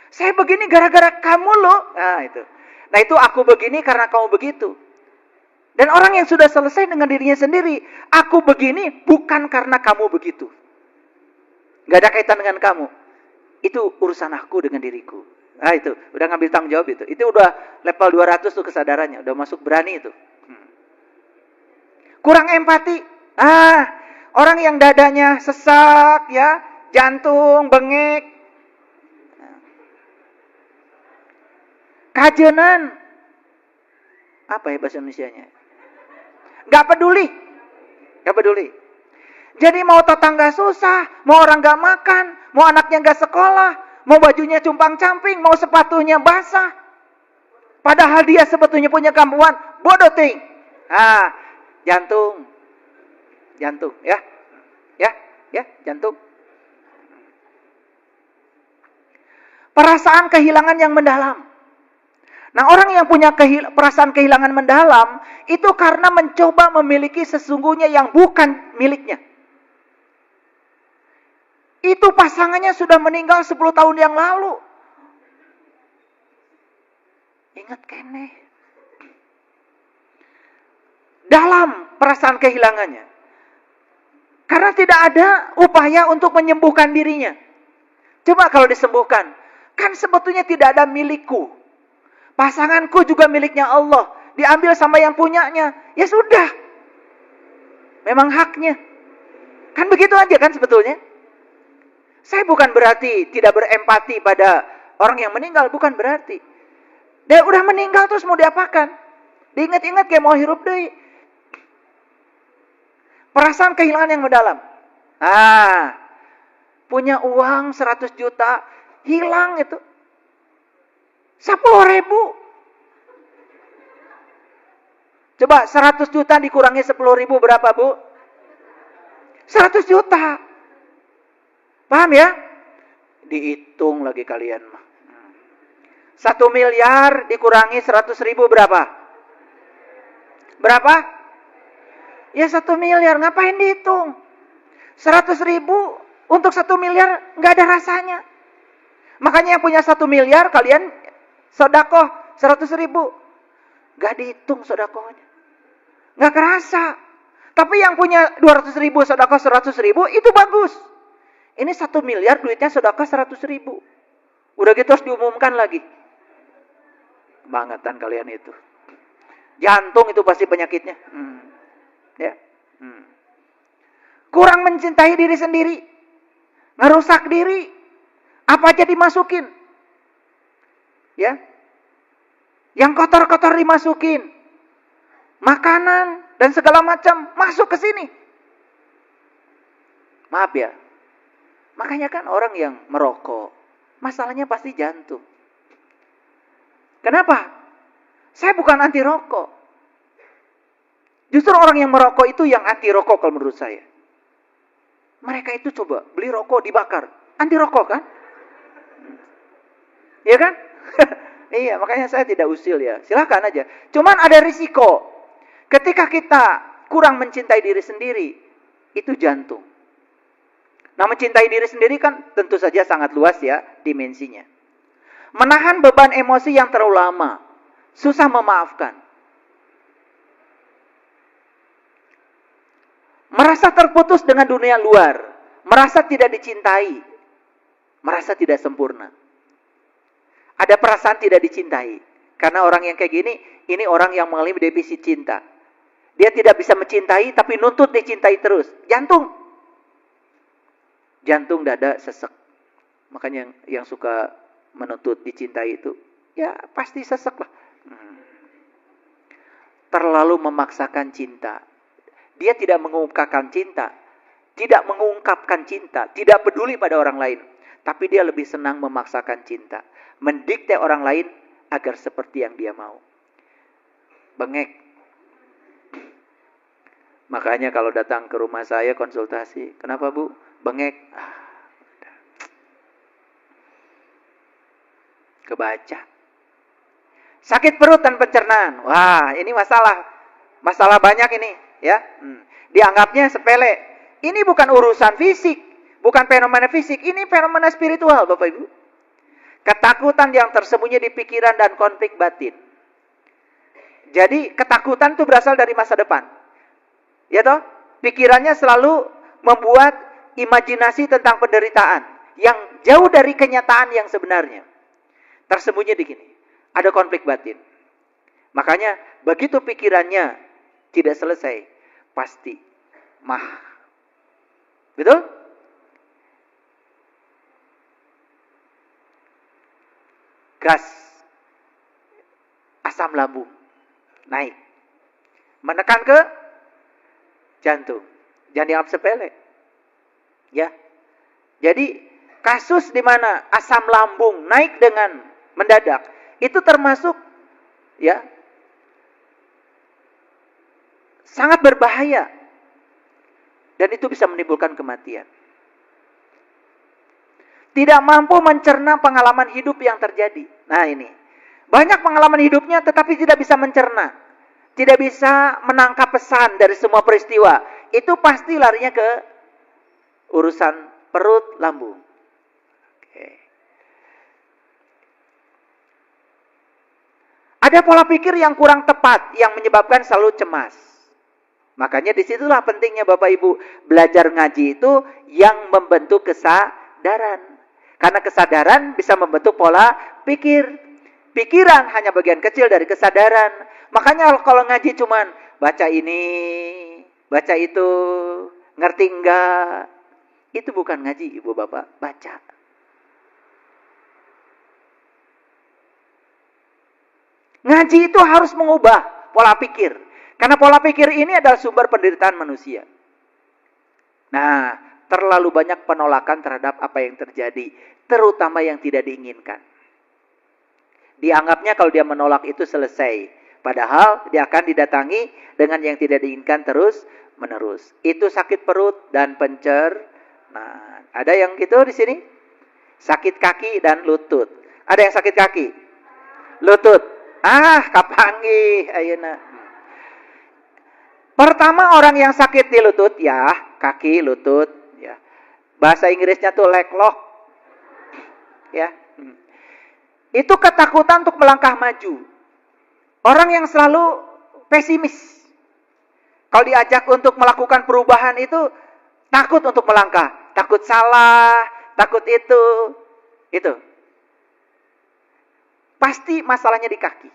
A: Saya begini gara-gara kamu loh. Nah itu aku begini karena kamu begitu. Dan orang yang sudah selesai dengan dirinya sendiri, aku begini bukan karena kamu begitu. Gak ada kaitan dengan kamu. Itu urusan aku dengan diriku. Nah itu, udah ngambil tanggung jawab itu. Itu udah level 200 tuh kesadarannya, udah masuk berani itu. Kurang empati. Orang yang dadanya sesak ya, jantung, bengek. Kajenan. Apa ya bahasa Indonesianya? Gak peduli. Jadi mau tetangga susah, mau orang gak makan, mau anaknya gak sekolah, mau bajunya cumpang-camping, mau sepatunya basah. Padahal dia sebetulnya punya kemampuan, bodoh ting. Jantung ya, jantung. Perasaan kehilangan yang mendalam. Nah, orang yang punya perasaan kehilangan mendalam, itu karena mencoba memiliki sesungguhnya yang bukan miliknya. Itu pasangannya sudah meninggal 10 tahun yang lalu. Ingat kene. Dalam perasaan kehilangannya. Karena tidak ada upaya untuk menyembuhkan dirinya. Coba kalau disembuhkan. Kan sebetulnya tidak ada milikku. Pasanganku juga miliknya Allah. Diambil sama yang punyanya. Ya sudah. Memang haknya. Kan begitu aja kan sebetulnya. Saya bukan berarti tidak berempati pada orang yang meninggal. Bukan berarti. Dia udah meninggal terus mau diapakan? Diingat-ingat kayak mau hirup deh. Perasaan kehilangan yang mendalam. Punya uang 100 juta. Hilang itu. 10.000. Coba 100 juta dikurangi 10.000 berapa, Bu? 100 juta. Paham ya? Dihitung lagi kalian mah. 1 miliar dikurangi 100.000 berapa? Berapa? Ya 1 miliar. Ngapain dihitung? 100.000 Untuk 1 miliar nggak ada rasanya. Makanya yang punya 1 miliar kalian sedekah 100.000. Nggak dihitung sedekahnya. Nggak kerasa. Tapi yang punya 200.000 sedekah 100.000 itu bagus. Ini 1 miliar duitnya sedekah 100.000. Udah gitu harus diumumkan lagi. Bangetan kalian itu. Jantung itu pasti penyakitnya. Ya. Kurang mencintai diri sendiri. Ngerusak diri. Apa aja dimasukin. Ya. Yang kotor-kotor dimasukin. Makanan dan segala macam masuk ke sini. Maaf ya. Makanya kan orang yang merokok, masalahnya pasti jantung. Kenapa? Saya bukan anti rokok. Justru orang yang merokok itu yang anti rokok kalau menurut saya. Mereka itu coba beli rokok dibakar. Anti rokok kan? Iya kan? Iya, makanya saya tidak usil ya. Silakan aja. Cuman ada risiko. Ketika kita kurang mencintai diri sendiri, itu jantung. Nah, mencintai diri sendiri kan tentu saja sangat luas ya dimensinya. Menahan beban emosi yang terlalu lama. Susah memaafkan. Merasa terputus dengan dunia luar. Merasa tidak dicintai. Merasa tidak sempurna. Ada perasaan tidak dicintai. Karena orang yang kayak gini, ini orang yang mengalami defisit cinta. Dia tidak bisa mencintai, tapi nuntut dicintai terus. Jantung. Jantung dada sesek. Makanya yang suka menuntut dicintai itu, ya pasti sesek lah. Terlalu memaksakan cinta. Dia tidak mengungkapkan cinta. Tidak mengungkapkan cinta. Tidak peduli pada orang lain. Tapi dia lebih senang memaksakan cinta. Mendikte orang lain agar seperti yang dia mau. Bengek. Makanya kalau datang ke rumah saya konsultasi. Kenapa Bu? Bengek. Kebaca. Sakit perut dan pencernaan. Wah, ini masalah banyak ini, ya. Dianggapnya sepele. Ini bukan urusan fisik, bukan fenomena fisik, ini fenomena spiritual, Bapak Ibu. Ketakutan yang tersembunyi di pikiran dan konflik batin. Jadi, ketakutan itu berasal dari masa depan. Ya toh? Pikirannya selalu membuat imajinasi tentang penderitaan yang jauh dari kenyataan yang sebenarnya. Tersembunyi di gini. Ada konflik batin. Makanya begitu pikirannya tidak selesai, pasti marah. Betul? Gas. Asam lambung naik. Menekan ke jantung. Jangan dianggap sepele. Ya. Jadi kasus di mana asam lambung naik dengan mendadak itu termasuk ya sangat berbahaya dan itu bisa menimbulkan kematian. Tidak mampu mencerna pengalaman hidup yang terjadi. Nah ini. Banyak pengalaman hidupnya tetapi tidak bisa mencerna. Tidak bisa menangkap pesan dari semua peristiwa. Itu pasti larinya ke urusan perut, lambung. Ada pola pikir yang kurang tepat yang menyebabkan selalu cemas. Makanya disitulah pentingnya Bapak Ibu belajar ngaji itu yang membentuk kesadaran. Karena kesadaran bisa membentuk pola pikir. Pikiran hanya bagian kecil dari kesadaran. Makanya kalau ngaji cuman baca ini, baca itu, ngerti enggak? Itu bukan ngaji Ibu Bapak, baca. Ngaji itu harus mengubah pola pikir. Karena pola pikir ini adalah sumber penderitaan manusia. Nah, terlalu banyak penolakan terhadap apa yang terjadi. Terutama yang tidak diinginkan. Dianggapnya kalau dia menolak itu selesai. Padahal dia akan didatangi dengan yang tidak diinginkan terus menerus. Itu sakit perut dan pencernaan. Ada yang gitu di sini? Sakit kaki dan lutut. Ada yang sakit kaki? Lutut. Kapangi ayeuna. Pertama orang yang sakit di lutut ya, kaki, lutut ya. Bahasa Inggrisnya tuh leg lock. Ya. Itu ketakutan untuk melangkah maju. Orang yang selalu pesimis. Kalau diajak untuk melakukan perubahan itu takut untuk melangkah. Takut salah, takut itu. Itu. Pasti masalahnya di kaki.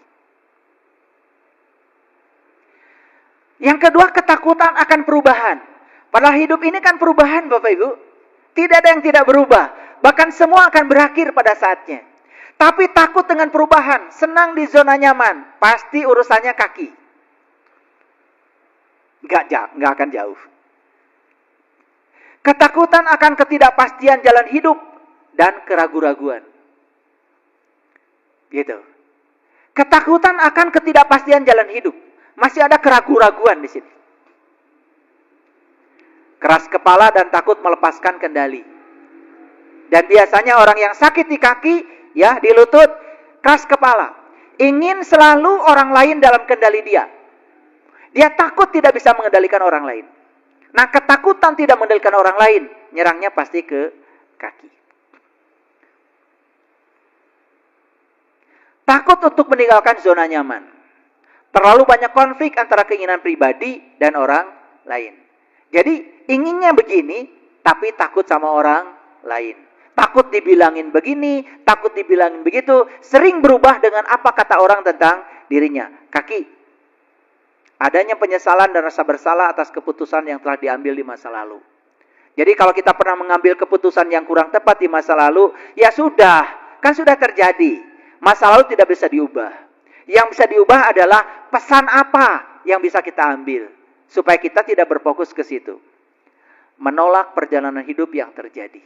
A: Yang kedua, ketakutan akan perubahan. Padahal hidup ini kan perubahan, Bapak Ibu. Tidak ada yang tidak berubah. Bahkan semua akan berakhir pada saatnya. Tapi takut dengan perubahan, senang di zona nyaman. Pasti urusannya kaki. Nggak akan jauh. Ketakutan akan ketidakpastian jalan hidup dan keraguan-raguan. Gitu. Ketakutan akan ketidakpastian jalan hidup. Masih ada keraguan-raguan di sini. Keras kepala dan takut melepaskan kendali. Dan biasanya orang yang sakit di kaki, ya, di lutut, keras kepala. Ingin selalu orang lain dalam kendali dia. Dia takut tidak bisa mengendalikan orang lain. Nah, ketakutan tidak mengendalikan orang lain, nyerangnya pasti ke kaki. Takut untuk meninggalkan zona nyaman. Terlalu banyak konflik antara keinginan pribadi dan orang lain. Jadi, inginnya begini, tapi takut sama orang lain. Takut dibilangin begini, takut dibilangin begitu. Sering berubah dengan apa kata orang tentang dirinya. Kaki. Adanya penyesalan dan rasa bersalah atas keputusan yang telah diambil di masa lalu. Jadi kalau kita pernah mengambil keputusan yang kurang tepat di masa lalu, ya sudah, kan sudah terjadi. Masa lalu tidak bisa diubah. Yang bisa diubah adalah pesan apa yang bisa kita ambil. Supaya kita tidak berfokus ke situ. Menolak perjalanan hidup yang terjadi.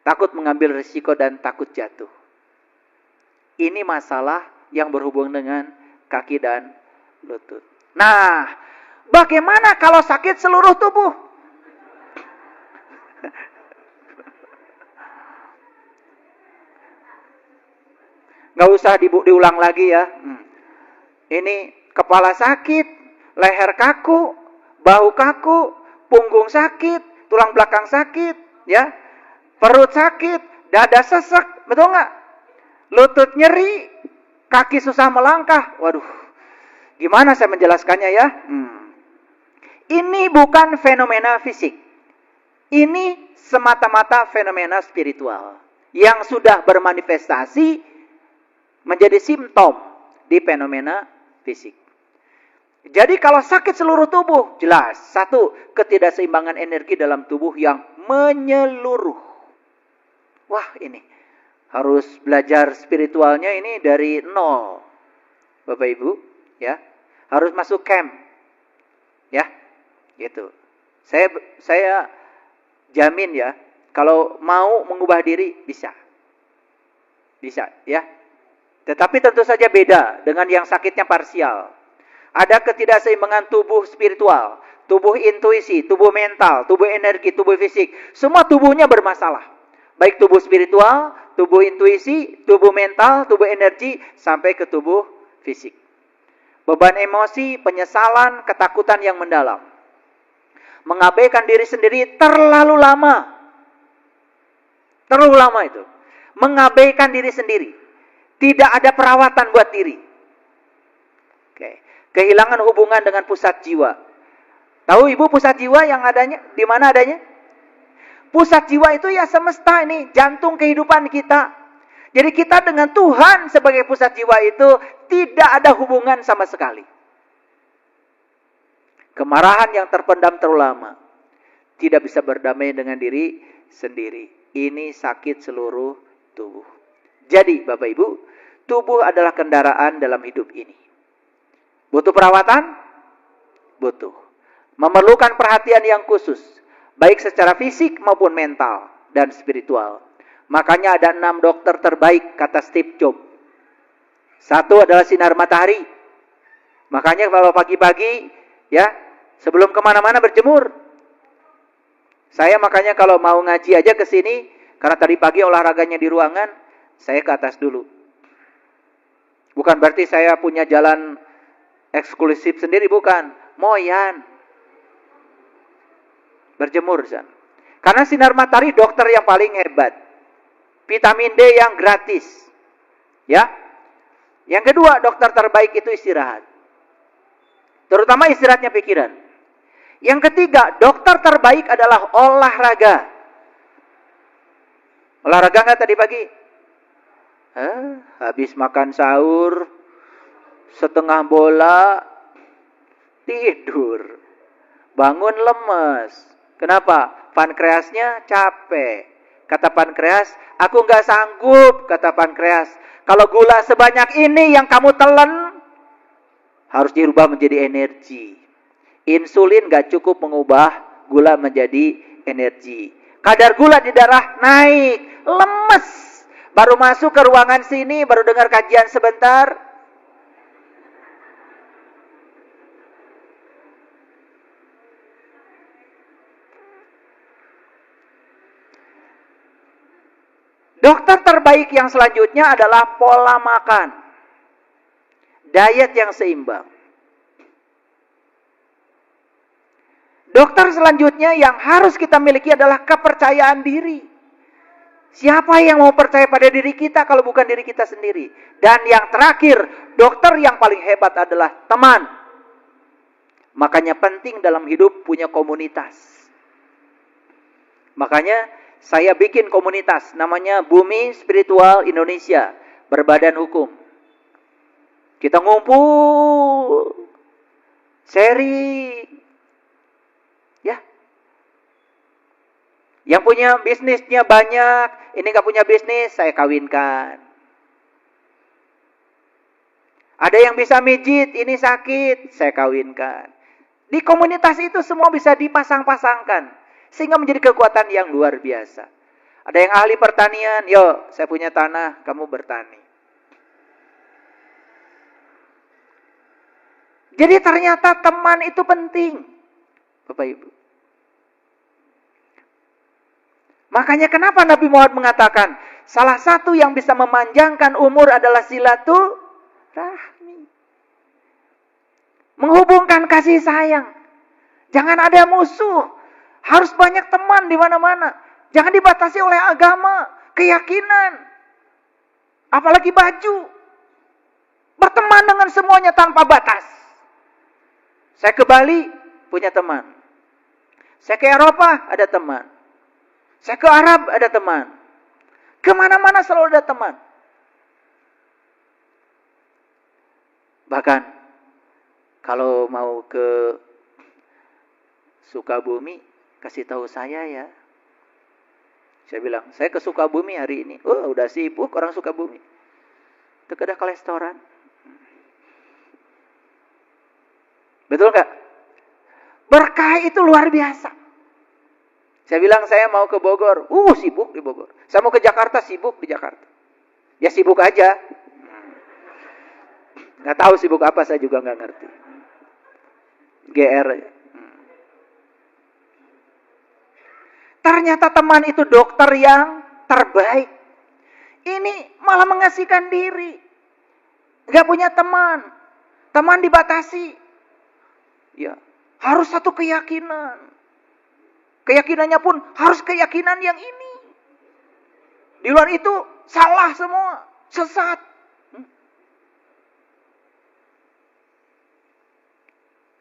A: Takut mengambil risiko dan takut jatuh. Ini masalah yang berhubungan dengan kaki dan lutut. Nah, bagaimana kalau sakit seluruh tubuh? Gak usah diulang lagi ya. Ini kepala sakit, leher kaku, bahu kaku, punggung sakit, tulang belakang sakit, ya, perut sakit, dada sesek, betul nggak? Lutut nyeri, kaki susah melangkah. Waduh, gimana saya menjelaskannya ya? Ini bukan fenomena fisik. Ini semata-mata fenomena spiritual yang sudah bermanifestasi menjadi simptom di fenomena fisik. Jadi kalau sakit seluruh tubuh, jelas. Satu, ketidakseimbangan energi dalam tubuh yang menyeluruh. Wah, ini harus belajar spiritualnya ini dari nol. Bapak Ibu, ya. Harus masuk camp. Ya. Gitu. Saya jamin ya, kalau mau mengubah diri bisa. Bisa, ya. Tetapi tentu saja beda dengan yang sakitnya parsial. Ada ketidakseimbangan tubuh spiritual, tubuh intuisi, tubuh mental, tubuh energi, tubuh fisik. Semua tubuhnya bermasalah. Baik tubuh spiritual, tubuh intuisi, tubuh mental, tubuh energi, sampai ke tubuh fisik. Beban emosi, penyesalan, ketakutan yang mendalam. Mengabaikan diri sendiri terlalu lama. Terlalu lama itu. Mengabaikan diri sendiri. Tidak ada perawatan buat diri. Oke. Kehilangan hubungan dengan pusat jiwa. Tahu Ibu pusat jiwa yang adanya? Di mana adanya? Pusat jiwa itu ya semesta ini. Jantung kehidupan kita. Jadi kita dengan Tuhan sebagai pusat jiwa itu tidak ada hubungan sama sekali. Kemarahan yang terpendam terlalu lama. Tidak bisa berdamai dengan diri sendiri. Ini sakit seluruh tubuh. Jadi Bapak Ibu, tubuh adalah kendaraan dalam hidup ini. Butuh perawatan? Butuh. Memerlukan perhatian yang khusus. Baik secara fisik maupun mental dan spiritual. Makanya ada 6 dokter terbaik, kata Steve Jobs. 1 adalah sinar matahari. Makanya kalau pagi-pagi, ya, sebelum kemana-mana berjemur. Saya makanya kalau mau ngaji aja ke sini, karena tadi pagi olahraganya di ruangan, saya ke atas dulu. Bukan berarti saya punya jalan eksklusif sendiri, bukan. Moyan. Berjemur. Karena sinar matahari dokter yang paling hebat. Vitamin D yang gratis. Ya. Yang kedua, dokter terbaik itu istirahat. Terutama istirahatnya pikiran. Yang ketiga, dokter terbaik adalah olahraga. Olahraga nggak tadi pagi? Habis makan sahur, setengah bola, tidur. Bangun lemes. Kenapa? Pankreasnya capek. Kata pankreas, aku nggak sanggup, kata pankreas. Kalau gula sebanyak ini yang kamu telan, harus dirubah menjadi energi. Insulin nggak cukup mengubah gula menjadi energi. Kadar gula di darah naik, lemes. Baru masuk ke ruangan sini, baru dengar kajian sebentar. Dokter terbaik yang selanjutnya adalah pola makan. Diet yang seimbang. Dokter selanjutnya yang harus kita miliki adalah kepercayaan diri. Siapa yang mau percaya pada diri kita kalau bukan diri kita sendiri? Dan yang terakhir, dokter yang paling hebat adalah teman. Makanya penting dalam hidup punya komunitas. Makanya saya bikin komunitas, namanya Bumi Spiritual Indonesia, berbadan hukum. Kita ngumpul, sharing. Ya. Yang punya bisnisnya banyak, ini gak punya bisnis, saya kawinkan. Ada yang bisa mijit, ini sakit, saya kawinkan. Di komunitas itu semua bisa dipasang-pasangkan. Sehingga menjadi kekuatan yang luar biasa. Ada yang ahli pertanian, yo saya punya tanah, kamu bertani. Jadi ternyata teman itu penting. Bapak Ibu. Makanya kenapa Nabi Muhammad mengatakan, salah satu yang bisa memanjangkan umur adalah silaturahmi. Menghubungkan kasih sayang. Jangan ada musuh. Harus banyak teman di mana-mana. Jangan dibatasi oleh agama, keyakinan, apalagi baju. Berteman dengan semuanya tanpa batas. Saya ke Bali, punya teman. Saya ke Eropa, ada teman. Saya ke Arab, ada teman. Kemana-mana selalu ada teman. Bahkan, kalau mau ke Sukabumi, kasih tahu saya ya. Saya bilang, saya ke Sukabumi hari ini. Oh, udah sibuk orang Sukabumi. Itu kedah ke restoran. Betul gak? Berkah itu luar biasa. Saya bilang, saya mau ke Bogor. Sibuk di Bogor. Saya mau ke Jakarta, sibuk di Jakarta. Ya sibuk aja. Gak tahu sibuk apa, saya juga gak ngerti. GR aja. Ternyata teman itu dokter yang terbaik. Ini malah mengasihkan diri. Gak punya teman. Teman dibatasi. Ya, harus satu keyakinan. Keyakinannya pun harus keyakinan yang ini. Di luar itu salah semua. Sesat.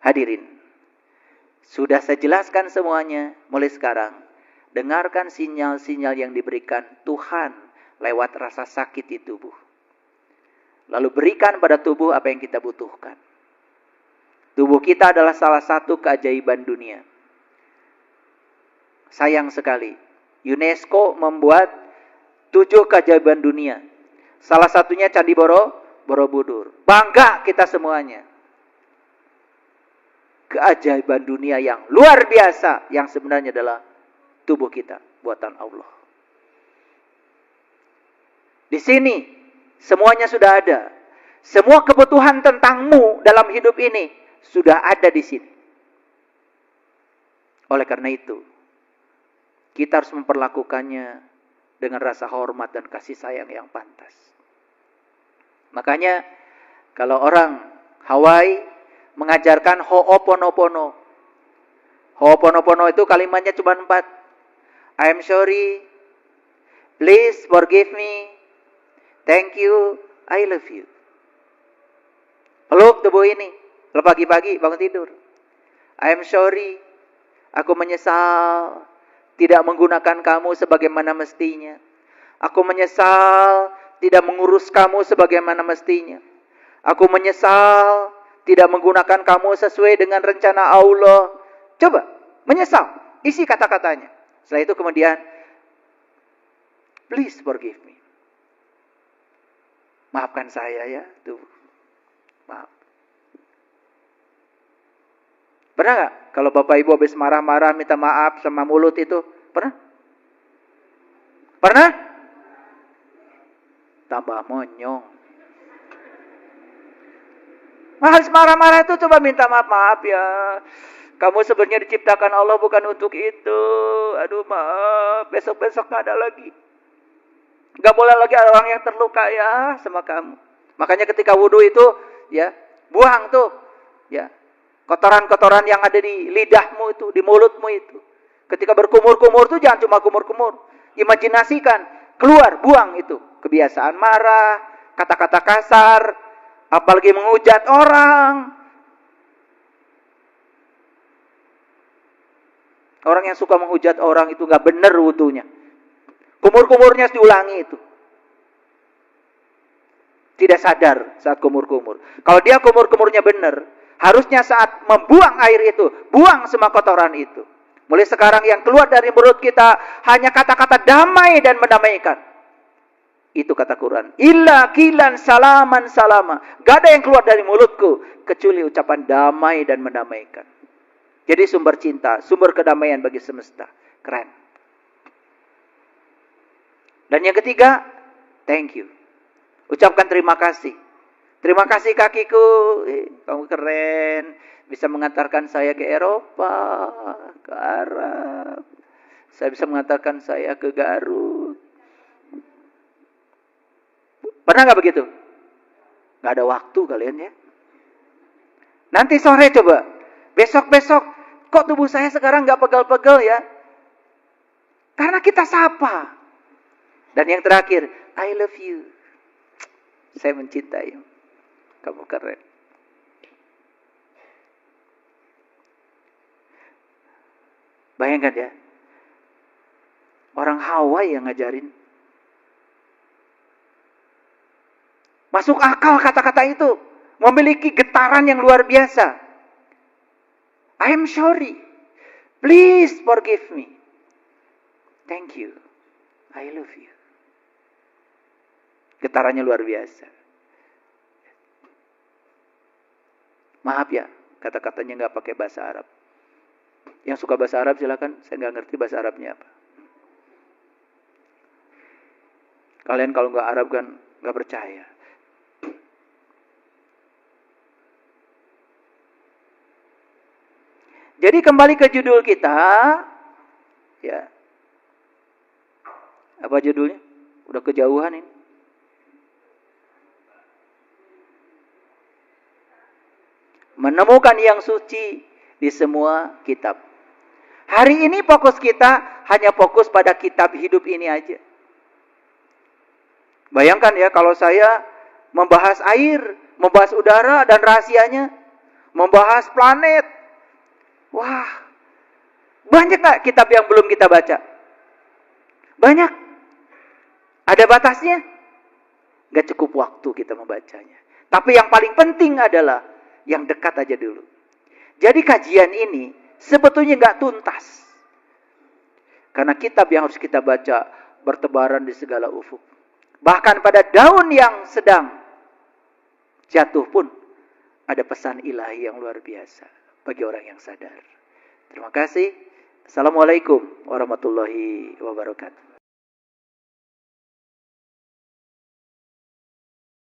A: Hadirin. Sudah saya jelaskan semuanya mulai sekarang. Dengarkan sinyal-sinyal yang diberikan Tuhan lewat rasa sakit di tubuh. Lalu berikan pada tubuh apa yang kita butuhkan. Tubuh kita adalah salah satu keajaiban dunia. Sayang sekali, UNESCO membuat 7 keajaiban dunia. Salah satunya Candi Borobudur. Bangga kita semuanya. Keajaiban dunia yang luar biasa yang sebenarnya adalah tubuh kita, buatan Allah. Di sini semuanya sudah ada. Semua kebutuhan tentangmu dalam hidup ini sudah ada di sini. Oleh karena itu, kita harus memperlakukannya dengan rasa hormat dan kasih sayang yang pantas. Makanya kalau orang Hawaii mengajarkan Ho'oponopono. Ho'oponopono itu kalimatnya cuma 4. I am sorry. Please forgive me. Thank you. I love you. Peluk tubuh ini. Kalau pagi-pagi bangun tidur. I am sorry. Aku menyesal tidak menggunakan kamu sebagaimana mestinya. Aku menyesal tidak mengurus kamu sebagaimana mestinya. Aku menyesal tidak menggunakan kamu sesuai dengan rencana Allah. Coba, menyesal. Isi kata-katanya. Setelah itu kemudian, please forgive me. Maafkan saya ya. Tuh. Maaf. Pernah gak? Kalau Bapak Ibu habis marah-marah minta maaf sama mulut itu? Pernah? Pernah? Tambah monyong. Habis marah-marah itu coba minta maaf. Maaf ya. Kamu sebenarnya diciptakan Allah bukan untuk itu. Aduh maaf. Besok-besok gak ada lagi. Gak boleh lagi ada orang yang terluka ya sama kamu. Makanya ketika wudhu itu ya buang tuh ya kotoran-kotoran yang ada di lidahmu itu, di mulutmu itu. Ketika berkumur-kumur itu jangan cuma kumur-kumur. Imajinasikan, keluar, buang itu. Kebiasaan marah, kata-kata kasar, apalagi menghujat orang. Orang yang suka menghujat orang itu gak benar wudunya. Kumur-kumurnya diulangi itu. Tidak sadar saat kumur-kumur. Kalau dia kumur-kumurnya benar, harusnya saat membuang air itu, buang semua kotoran itu. Mulai sekarang yang keluar dari mulut kita hanya kata-kata damai dan mendamaikan. Itu kata Quran. Illa kilan salaman salama. Gak ada yang keluar dari mulutku kecuali ucapan damai dan mendamaikan. Jadi sumber cinta, sumber kedamaian bagi semesta. Keren. Dan yang ketiga, thank you. Ucapkan terima kasih. Terima kasih kakiku, kamu keren. Bisa mengantarkan saya ke Eropa, ke Arab. Saya bisa mengantarkan saya ke Garut. Pernah gak begitu? Gak ada waktu kalian ya. Nanti sore coba. Besok-besok. Kok tubuh saya sekarang gak pegel-pegel ya? Karena kita sapa. Dan yang terakhir, I love you. Saya mencintai. Kamu keren. Bayangkan ya. Orang Hawa yang ngajarin. Masuk akal kata-kata itu. Memiliki getaran yang luar biasa. I am sorry. Please forgive me. Thank you. I love you. Getarannya luar biasa. Maaf ya, kata-katanya nggak pakai bahasa Arab. Yang suka bahasa Arab silakan, saya nggak ngerti bahasa Arabnya apa. Kalian kalau nggak Arab kan nggak percaya. Jadi kembali ke judul kita, ya. Apa judulnya? Udah kejauhan ini. Menemukan yang suci di semua kitab. Hari ini fokus kita hanya fokus pada kitab hidup ini aja. Bayangkan ya kalau saya membahas air, membahas udara dan rahasianya, membahas planet. Wah, banyak gak kitab yang belum kita baca? Banyak. Ada batasnya? Gak cukup waktu kita membacanya. Tapi yang paling penting adalah yang dekat aja dulu. Jadi kajian ini sebetulnya gak tuntas. Karena kitab yang harus kita baca bertebaran di segala ufuk. Bahkan pada daun yang sedang jatuh pun ada pesan ilahi yang luar biasa bagi orang yang sadar. Terima kasih. Assalamualaikum warahmatullahi wabarakatuh.